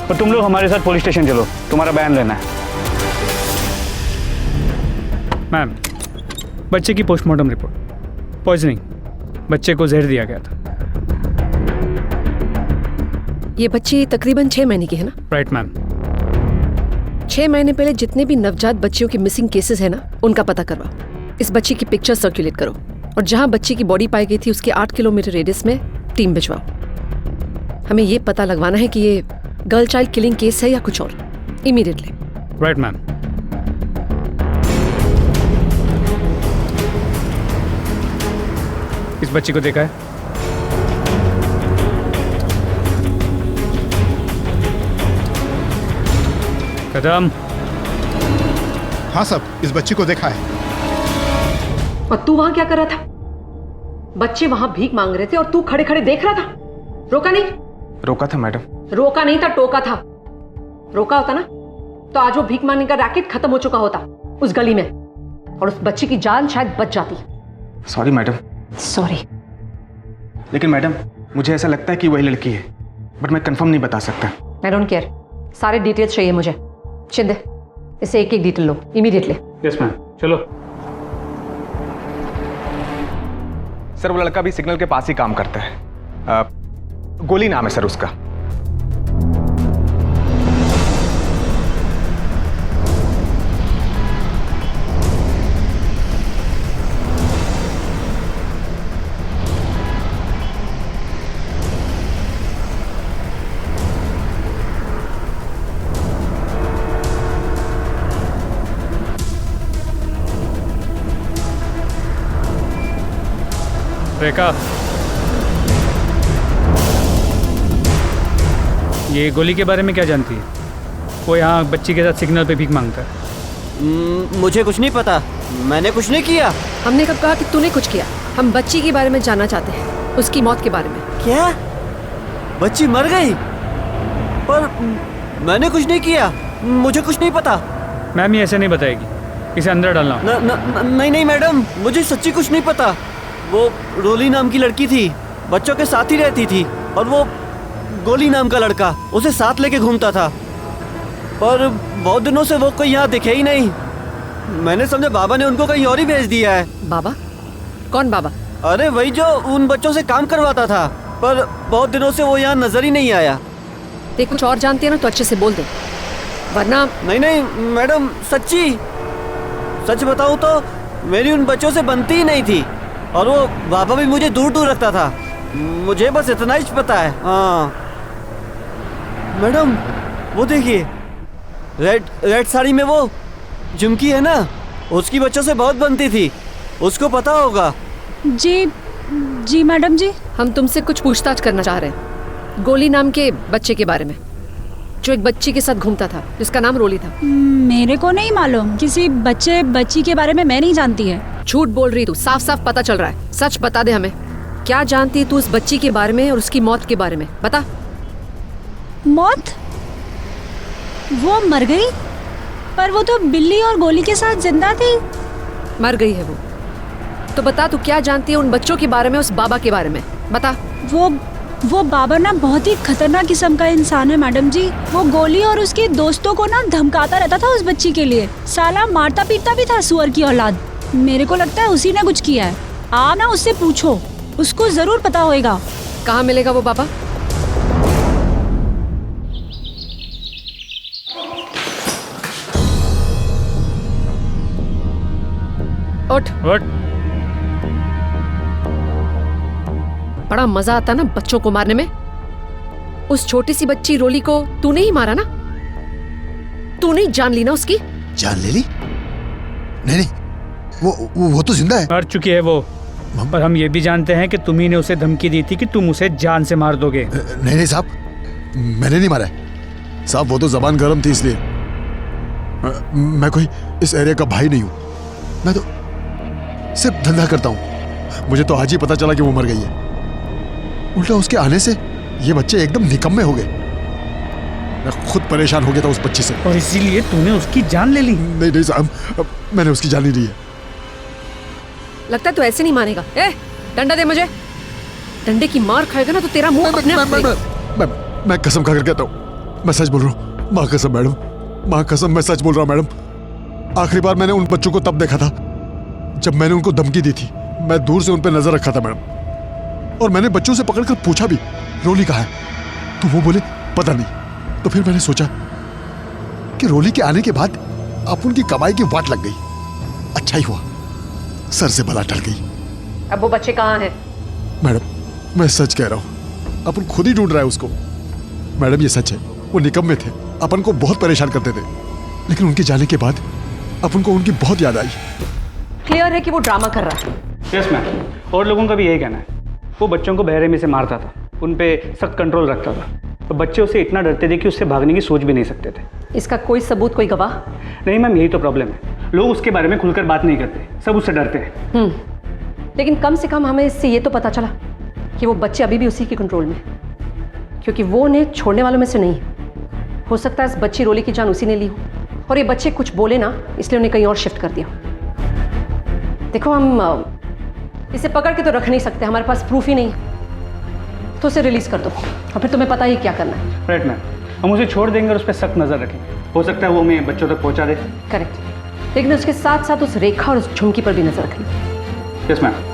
और तुम लोग हमारे साथ पुलिस स्टेशन चलो, तुम्हारा बयान लेना है। मैम, बच्चे की पोस्टमार्टम रिपोर्ट, पॉइजनिंग, बच्चे को जहर दिया गया था। ये बच्ची तकरीबन 6 महीने की है ना? Right ma'am. 6 महीने पहले जितने भी नवजात बच्चियों के मिसिंग केसेस है ना, उनका पता करवाओ। इस बच्ची की पिक्चर सर्कुलेट करो और जहां बच्ची की बॉडी पाई गई थी उसके 8 किलोमीटर रेडियस में टीम भिजवाओ। हमें ये पता लगवाना है कि ये गर्ल चाइल्ड किलिंग केस है या कुछ और, इमीडिएटली। Right ma'am. इस बच्ची को देखा है? कदम। हाँ सब, इस बच्ची को देखा है। और तू वहां क्या कर रहा था? बच्चे वहां भीख मांग रहे थे और तू खड़े खड़े देख रहा था। रोका नहीं? रोका था मैडम। रोका नहीं था, टोका था। रोका होता ना तो आज वो भीख मांगने का रैकेट खत्म हो चुका होता उस गली में, और उस बच्ची की जान शायद बच जाती। Sorry madam. सॉरी। लेकिन मैडम, मुझे ऐसा लगता है कि वही लड़की है, बट मैं कंफर्म नहीं बता सकता। आई डोंट केयर, सारे डिटेल्स चाहिए मुझे। शिंदे, इसे एक एक डिटेल लो इमीडिएटली। यस मैम, चलो। सर, वो लड़का भी सिग्नल के पास ही काम करता है। गोली नाम है सर उसका। रेखा, ये गोली के बारे में क्या जानती है? वो यहाँ बच्ची के साथ सिग्नल पे भीख मांगता है। मुझे कुछ नहीं पता, मैंने कुछ नहीं किया। हमने कब कहा कि तूने कुछ किया? हम बच्ची के बारे में जानना चाहते हैं, उसकी मौत के बारे में। क्या? बच्ची मर गई? पर मैंने कुछ नहीं किया, मुझे कुछ नहीं पता। मैम, ये ऐसे नहीं बताएगी, इसे अंदर डालना। नहीं मैडम, मुझे सच्ची कुछ नहीं पता। वो रोली नाम की लड़की थी, बच्चों के साथ ही रहती थी, और वो गोली नाम का लड़का उसे साथ लेके घूमता था। पर बहुत दिनों से वो कोई यहाँ दिखे ही नहीं। मैंने समझा बाबा ने उनको कहीं और ही भेज दिया है। बाबा? कौन बाबा? अरे वही जो उन बच्चों से काम करवाता था, पर बहुत दिनों से वो यहाँ नजर ही नहीं आया। ते कुछ और जानती है ना तो अच्छे से बोल दे, वरना। नहीं मैडम, सच्ची सच बताऊं तो मेरी उन बच्चों से बनती ही नहीं थी, और वो बाबा भी मुझे दूर दूर रखता था। मुझे बस इतना ही पता है। हाँ मैडम, वो देखिए, रेड साड़ी में वो झुमकी है ना, उसकी बच्चों से बहुत बनती थी, उसको पता होगा। जी मैडम जी। हम तुमसे कुछ पूछताछ करना चाह रहे हैं गोली नाम के बच्चे के बारे में, जो एक बच्ची के साथ घूमता था जिसका नाम रोली था। मेरे को नहीं मालूम, किसी बच्ची के बारे में मैं नहीं जानती है। झूठ बोल रही तू, साफ साफ पता चल रहा है। सच बता दे हमें, क्या जानती है तू उस बच्ची के बारे में और उसकी मौत के बारे में, बता। मौत? वो मर गई, पर वो तो बिल्ली और गोली के साथ जिंदा थी। मर गई है वो, तो बता तू क्या जानती है उन बच्चों के बारे में, उस बाबा के बारे में, बता। वो बाबा ना बहुत ही खतरनाक किस्म का इंसान है मैडम जी। वो गोली और उसके दोस्तों को ना धमकाता रहता था उस बच्ची के लिए। साला मारता पीटता भी था, सुअर की औलाद। मेरे को लगता है उसी ने कुछ किया है। आप ना उससे पूछो, उसको जरूर पता होएगा। कहाँ मिलेगा वो बाबा? उठ। बड़ा मजा आता ना बच्चों को मारने में। उस छोटी सी बच्ची रोली को तूने ही मारा ना? तूने ही जान ली ना उसकी? जान ले ली? नहीं, वो तो जिंदा है। मर चुकी है वो, पर हम ये भी जानते हैं कि तुम्ही ने उसे धमकी दी थी कि तुम उसे जान से मार दोगे। नहीं साहब, मैंने नहीं मारा है साहब, वो तो जबान गर्म थी इसलिए। मैं कोई इस एरिया का भाई नहीं हूँ, मैं तो सिर्फ धंधा करता हूँ। मुझे तो आज ही पता चला कि वो मर गई है। उल्टा उसके आने से ये बच्चे एकदम निकम्मे हो गए। मैं खुद परेशान हो गया था उस बच्ची से, और इसीलिए तूने उसकी जान ले ली। नहीं साहब, मैंने उसकी जान नहीं ली है। लगता है तू ऐसे नहीं मानेगा। ए, डंडा दे मुझे। डंडे की मार खाएगा ना तो तेरा मुंह अपने आप मैं कसम खाकर कहता हूँ, मैं सच बोल रहा हूँ। माँ कसम मैडम, माँ कसम, मैं सच बोल रहा हूँ मैडम। आखिरी बार मैंने उन बच्चों को तब देखा था जब मैंने उनको धमकी दी थी। मैं दूर से उन पर नजर रखा था मैडम, और मैंने बच्चों से पकड़कर पूछा भी रोली कहाँ है, तो वो बोले पता नहीं। तो फिर मैंने सोचा कि रोली के आने के बाद अब उनकी कमाई की वाट लग गई। अच्छा ही हुआ, सर से बला टल गई। अब वो बच्चे कहाँ हैं? मैडम मैं सच कह रहा हूँ, अपन खुद ही ढूंढ रहा है उसको। मैडम ये सच है, वो निकम्मे थे, अपन को बहुत परेशान करते थे, लेकिन उनके जाने के बाद अपन को उनकी बहुत याद आई। क्लियर है कि वो ड्रामा कर रहा है। यस मैम, और लोगों का भी यही कहना है। वो बच्चों को बहरे में से मारता था, उन पे सख्त कंट्रोल रखता था, तो बच्चे उससे इतना डरते थे कि उससे भागने की सोच भी नहीं सकते थे। इसका कोई सबूत, कोई गवाह? नहीं मैम, यही तो प्रॉब्लम है, लोग उसके बारे में खुलकर बात नहीं करते, सब उससे डरते हैं। लेकिन कम से कम हमें इससे ये तो पता चला कि वो बच्चे अभी भी उसी के कंट्रोल में, क्योंकि वो उन्हें छोड़ने वालों में से नहीं। हो सकता है इस बच्ची रोली की जान उसी ने ली हो, और ये बच्चे कुछ बोले ना, इसलिए उन्हें कहीं और शिफ्ट कर दिया। देखो, हम इसे पकड़ के तो रख नहीं सकते, हमारे पास प्रूफ ही नहीं है, तो उसे रिलीज कर दो, और फिर तुम्हें पता ही क्या करना है। राइट मैम, हम उसे छोड़ देंगे और उस पर सख्त नजर रखेंगे। हो सकता है वो हमें बच्चों तक पहुंचा दे। करेक्ट, लेकिन उसके साथ साथ उस रेखा और उस झुमकी पर भी नजर रखनी। Yes ma'am.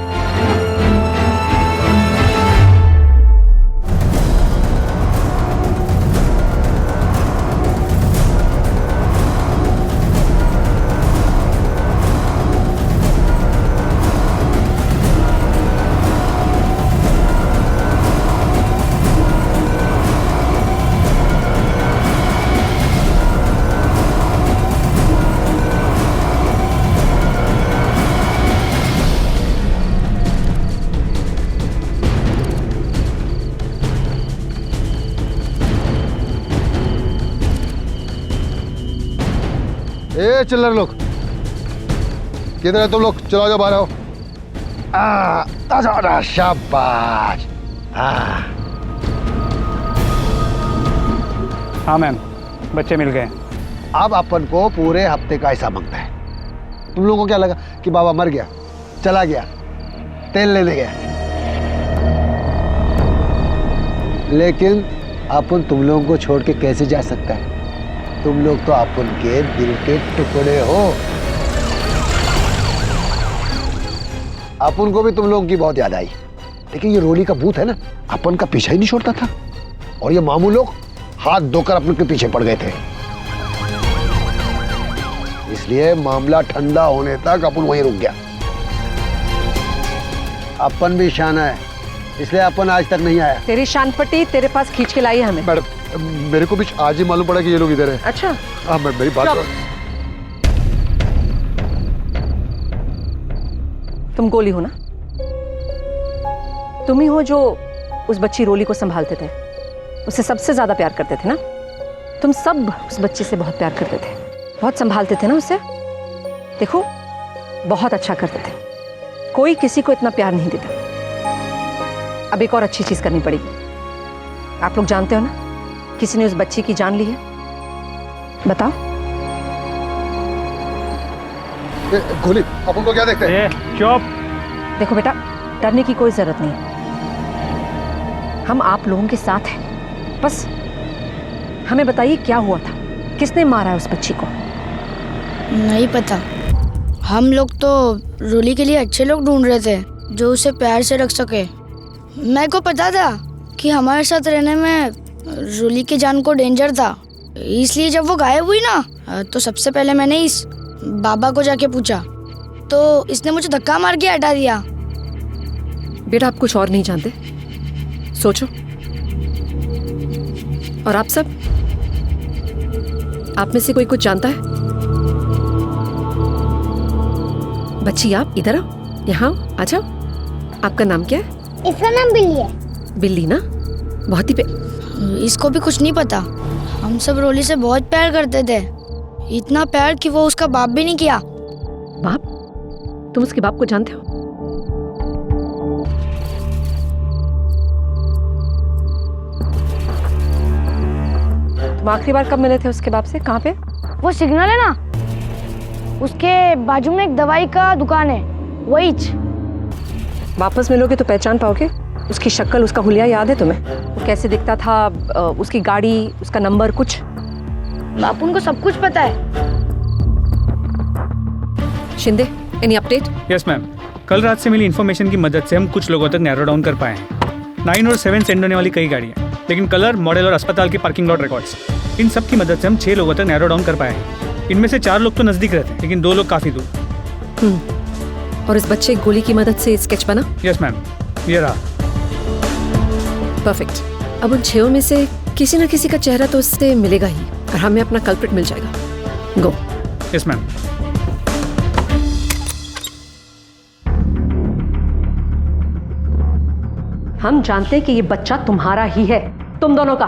ए चिल्लर लोग, किधर है तुम लोग? चलो जाओ, बाहर आओ। शाबाश। हाँ मैम, बच्चे मिल गए। अब अपन को पूरे हफ्ते का हिसाब मांगता है। तुम लोगों को क्या लगा कि बाबा मर गया, चला गया, तेल लेने गया? लेकिन अपन तुम लोगों को छोड़ के कैसे जा सकता है? तुम लोग तो अपन के दिल के टुकड़े हो। अपन को भी तुम लोगों की बहुत याद आई, लेकिन ये रोली का भूत है ना, अपन का पीछा ही नहीं छोड़ता था, और ये मामू लोग हाथ धोकर अपन के पीछे पड़ गए थे। इसलिए मामला ठंडा होने तक अपन वहीं रुक गया। अपन भी शाना है, इसलिए अपन आज तक नहीं आया। तेरी शान पट्टी तेरे पास खींच के लाई है हमें। मैडम, मेरे को भी आज ही मालूम पड़ा कि ये लोग इधर है। अच्छा, हाँ, मेरी बात तुम गोली हो ना? तुम ही हो जो उस बच्ची रोली को संभालते थे, उससे सबसे ज्यादा प्यार करते थे ना? तुम सब उस बच्ची से बहुत प्यार करते थे, बहुत संभालते थे ना उससे। देखो, बहुत अच्छा करते थे, कोई किसी को इतना प्यार नहीं देता। अब एक और अच्छी चीज करनी पड़ेगी। आप लोग जानते हो ना, किसी ने उस बच्ची की जान ली है। बताओ। गोली, अब उनको क्या देखते हैं? चुप। देखो बेटा, डरने की कोई जरूरत नहीं है, हम आप लोगों के साथ हैं। बस हमें बताइए क्या हुआ था, किसने मारा है उस बच्ची को? नहीं पता, हम लोग तो रोली के लिए अच्छे लोग ढूंढ रहे थे जो उसे प्यार से रख सके। मेरे को पता था कि हमारे साथ रहने में रोली की जान को डेंजर था, इसलिए जब वो गायब हुई ना तो सबसे पहले मैंने इस बाबा को जाके पूछा, तो इसने मुझे धक्का मार के हटा दिया। बेटा, आप कुछ और नहीं जानते, सोचो। और आप सब, आप में से कोई कुछ जानता है? बच्ची, आप इधर आओ, यहाँ आ जाओ। आपका नाम क्या है? इसका नाम बिल्ली है। बिल्ली ना? बहुत ही इसको भी कुछ नहीं पता। हम सब रोली से बहुत प्यार करते थे, इतना प्यार कि वो उसका बाप भी नहीं किया। बाप? तुम उसके बाप को जानते हो? तुम आखिरी बार कब मिले थे उसके बाप से? कहाँ पे? वो सिग्नल है ना, उसके बाजू में एक दवाई का दुकान है, वही। वापस मिलोगे तो पहचान पाओगे? उसकी शक्ल, उसका हुलिया याद है तुम्हें? वो कैसे दिखता था, उसकी गाड़ी, उसका नंबर, कुछ? बापू को सब कुछ पता है। Shinde, any update? Yes ma'am, कल रात से मिली इन्फॉर्मेशन की मदद से हम कुछ लोगों तक नैरो डाउन कर पाए हैं। 9 और 7 सेंड होने वाली कई गाड़ियाँ, लेकिन कलर, मॉडल और अस्पताल के पार्किंग लॉट रिकॉर्ड्स, इन सब की मदद से हम 6 लोगों तक नैरो डाउन कर पाए हैं। इनमें से 4 लोग तो नजदीक रहते हैं, लेकिन 2 लोग काफी दूर। और इस बच्चे गोली की मदद से स्केच बना? यस मैम, ये रहा। परफेक्ट। अब उन 6 में से किसी न किसी का चेहरा तो उससे मिलेगा ही, और हमें अपना कल्प्रिट मिल जाएगा। गो। Yes ma'am. हम जानते हैं कि ये बच्चा तुम्हारा ही है, तुम दोनों का।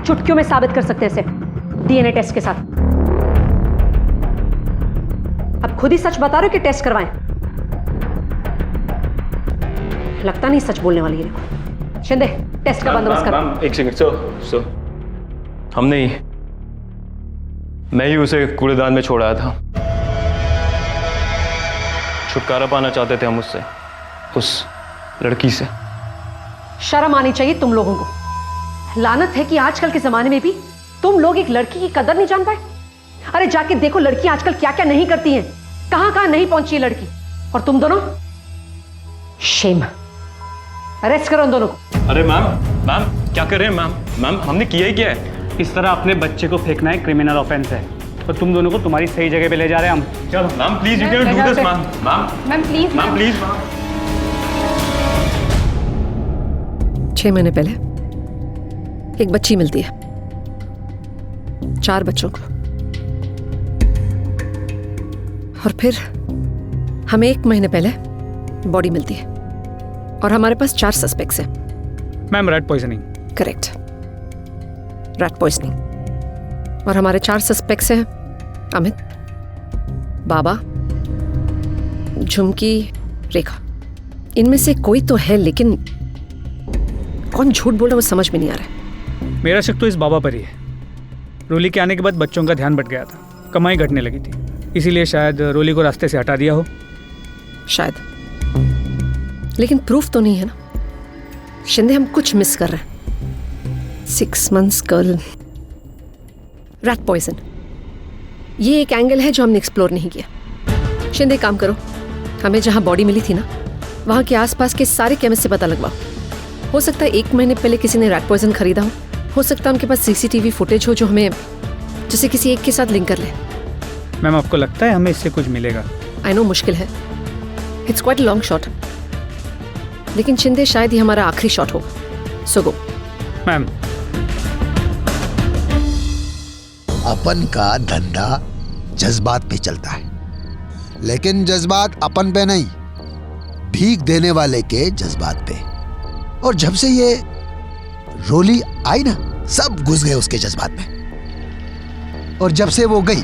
चुटकियों में साबित कर सकते हैं इसे डीएनए टेस्ट के साथ। अब खुद ही सच बता रहे हो कि टेस्ट करवाएं? लगता नहीं सच बोलने वाली है। शिंदे, टेस्ट का बंदोबस्त करो। एक सेकंड। सो हमने ही, मैं ही उसे कूड़ेदान में छोड़ा था। छुटकारा पाना चाहते थे हम उससे, उस लड़की से। शर्म आनी चाहिए तुम लोगों को। लानत है कि आजकल के जमाने में भी तुम लोग एक लड़की की कदर नहीं जान पाए। अरे जाके देखो लड़कियां आजकल क्या क्या नहीं करती हैं, कहां कहां नहीं पहुंची है लड़की। और तुम दोनों, शेम। अरेस्ट करो उन दोनों को। अरे मैम क्या कर रहे हैं मैम? हमने किया ही क्या है? इस तरह अपने बच्चे को फेंकना एक क्रिमिनल ऑफेंस है, और तुम दोनों को तुम्हारी सही जगह पे ले जा रहे हैं हम। चलो ma'am please, you can do this ma'am. Ma'am please. 6 महीने पहले एक बच्ची मिलती है 4 बच्चों को, और फिर हमें 1 महीने पहले बॉडी मिलती है, और हमारे पास 4 सस्पेक्ट्स हैं। Ma'am, rat poisoning. Correct, rat poisoning. और हमारे 4 सस्पेक्ट्स हैं अमित, बाबा, झुमकी, रेखा। इनमें से कोई तो है, लेकिन कौन झूठ बोल रहा है वो समझ में नहीं आ रहा है। मेरा शक तो इस बाबा पर ही है। रोली के आने के बाद बच्चों का ध्यान भटक गया था, कमाई घटने लगी थी, इसीलिए शायद रोली को रास्ते से हटा दिया हो। शायद, लेकिन प्रूफ तो नहीं है ना। शिंदे, हम कुछ मिस कर रहे हैं। 6 months गर्ल, रैट पॉइजन, ये एक एंगल है जो हमने एक्सप्लोर नहीं किया। शिंदे, काम करो, हमें जहां बॉडी मिली थी ना, वहां के आसपास के सारे केमिस्ट से पता लगवाओ। हो सकता है 1 महीने पहले किसी ने रैट पॉइजन खरीदा हो सकता है उनके पास सीसीटीवी फुटेज हो जो हमें जिसे किसी एक के साथ लिंक कर ले। मैम, आपको लगता है हमें इससे कुछ मिलेगा? आई नो मुश्किल है, इट्स क्वाइट लॉन्ग शॉट, लेकिन शिंदे शायद ही हमारा आखिरी शॉट हो। सो गो। मैम, अपन का धंधा जज्बात पे चलता है, लेकिन जज्बात अपन पे नहीं, भीख देने वाले के जज्बात पे। और जब से ये रोली आई ना, सब घुस गए उसके जज्बात में। और जब से वो गई,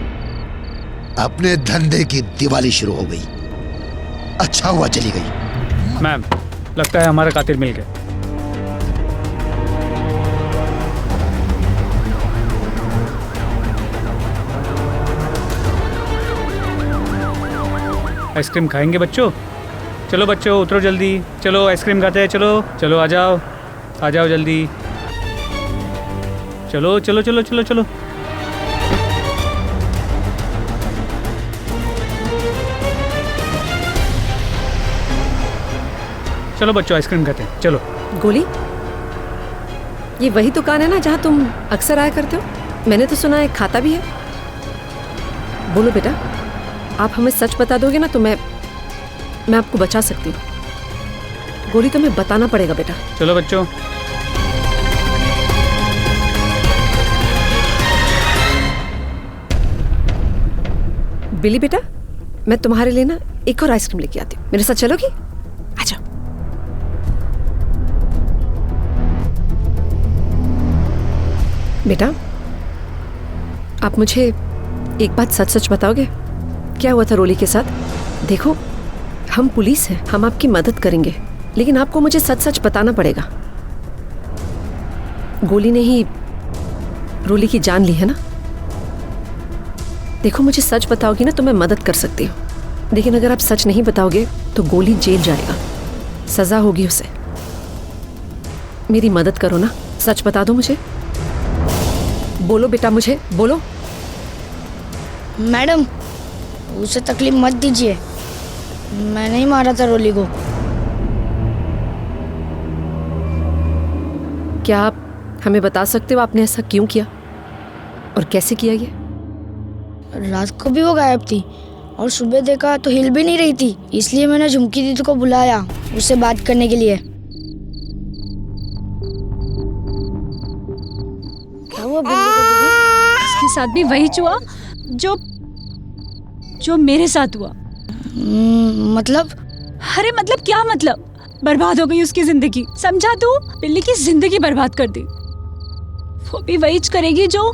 अपने धंधे की दिवाली शुरू हो गई। अच्छा हुआ चली गई। मैम, लगता है हमारा कातिल मिल गया। आइसक्रीम खाएंगे बच्चों? चलो बच्चों उतरो जल्दी, चलो आइसक्रीम खाते हैं। चलो चलो आ जाओ जल्दी। चलो चलो चलो चलो चलो। चलो बच्चों आइसक्रीम खाते हैं, चलो। गोली, ये वही दुकान है ना जहाँ तुम अक्सर आया करते हो? मैंने तो सुना है खाता भी है। बोलो बेटा, आप हमें सच बता दोगे ना तो मैं आपको बचा सकती हूँ। गोली तुम्हें बताना पड़ेगा बेटा। चलो बच्चों। बिली बेटा, मैं तुम्हारे लिए ना एक और आइसक्रीम लेके आती हूँ, मेरे साथ चलोगी? आ जाओ। बेटा, आप मुझे एक बात सच सच बताओगे? क्या हुआ था रोली के साथ? देखो, हम पुलिस हैं, हम आपकी मदद करेंगे, लेकिन आपको मुझे सच सच बताना पड़ेगा। गोली ने ही रोली की जान ली है ना? देखो, मुझे सच बताओगी ना तो मैं मदद कर सकती हूँ, लेकिन अगर आप सच नहीं बताओगे तो गोली जेल जाएगा, सजा होगी उसे। मेरी मदद करो ना, सच बता दो मुझे। बोलो बेटा, मुझे बोलो। मैडम, उसे तकलीफ मत दीजिए, मैं नहीं मारा था रोली को। क्या आप हमें बता सकते हो आपने ऐसा क्यों किया और कैसे किया? ये रात को भी वो गायब थी और सुबह देखा तो हिल भी नहीं रही थी, इसलिए मैंने झुमकी दीदी को बुलाया उससे बात करने के लिए। क्या हुआ इसके साथ भी वही हुआ जो मेरे साथ हुआ? मतलब? अरे मतलब क्या मतलब? बर्बाद हो गई उसकी जिंदगी, समझा तू? बिल्ली की जिंदगी बर्बाद कर दी। वो भी वही करेगी जो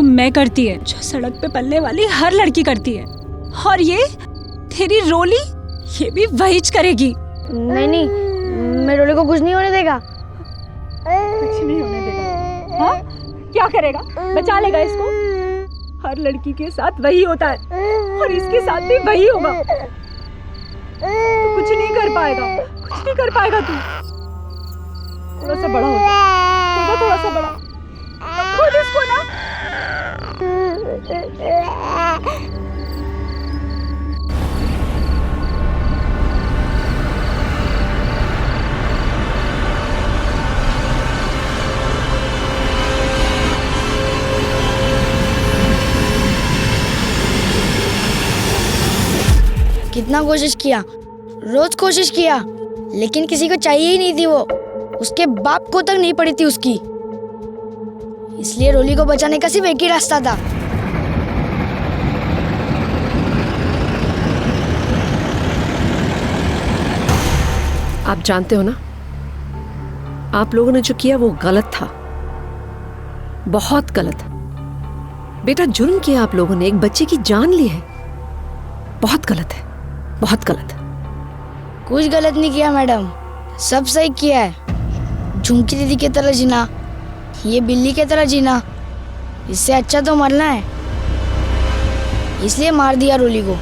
मैं करती है, जो सड़क पे पलने वाली हर लड़की करती है। और ये तेरी रोली, ये भी वही करेगी। नहीं, मैं रोली को कुछ नहीं होने देगा। कुछ नहीं होने देगा? हाँ? क्या करेगा? बचा लेगा इसको? हर लड़की के साथ वही होता है और इसके साथ भी वही होगा। तो कुछ नहीं कर पाएगा तू। थोड़ा सा बड़ा हो जा, थोड़ा सा बड़ा। खुद इसको ना। कितना कोशिश किया, रोज कोशिश किया, लेकिन किसी को चाहिए ही नहीं थी वो। उसके बाप को तक नहीं पड़ी थी उसकी। इसलिए रोली को बचाने का सिर्फ एक ही रास्ता था। आप जानते हो ना, आप लोगों ने जो किया वो गलत था, बहुत गलत। बेटा, जुर्म किया आप लोगों ने, एक बच्चे की जान ली है। बहुत गलत है, बहुत गलत। कुछ गलत नहीं किया मैडम, सब सही किया है। झुमकी दीदी की तरह जीना, ये बिल्ली की तरह जीना, इससे अच्छा तो मरना है। इसलिए मार दिया रोली को।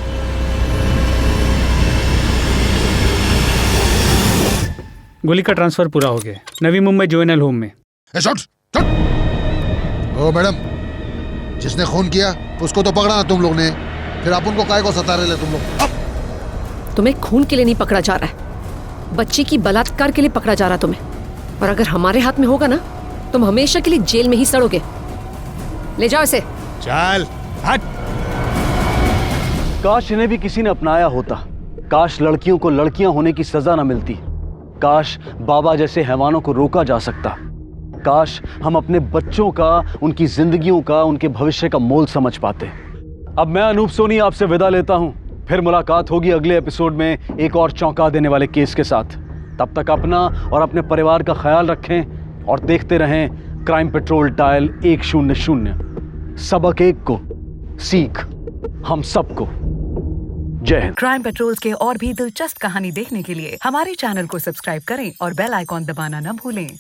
गोली का ट्रांसफर पूरा हो गया, नवी मुंबई जुवेनाइल होम में। ओ मैडम, जिसने खून किया उसको तो पकड़ा ना तुम लोग ने, फिर आप उनको काहे को सता रहे तुम लोग? तुम्हें खून के लिए नहीं पकड़ा जा रहा है, बच्ची की बलात्कार के लिए पकड़ा जा रहा तुम्हें। और अगर हमारे हाथ में होगा ना, तुम हमेशा के लिए जेल में ही सड़ोगे। ले जाओ इसे। चल हट। काश इन्हें भी किसी ने अपनाया होता, काश लड़कियों को लड़कियां होने की सजा न मिलती, काश बाबा जैसे हैवानों को रोका जा सकता, काश हम अपने बच्चों का, उनकी जिंदगियों का, उनके भविष्य का मोल समझ पाते। अब मैं अनूप सोनी आपसे विदा लेता हूं। फिर मुलाकात होगी अगले एपिसोड में एक और चौंका देने वाले केस के साथ। तब तक अपना और अपने परिवार का ख्याल रखें और देखते रहें क्राइम पेट्रोल डायल 100। सबक एक को, सीख हम सबको। जय हिंद। क्राइम पेट्रोल्स के और भी दिलचस्प कहानी देखने के लिए हमारे चैनल को सब्सक्राइब करें और बेल आइकॉन दबाना न भूलें।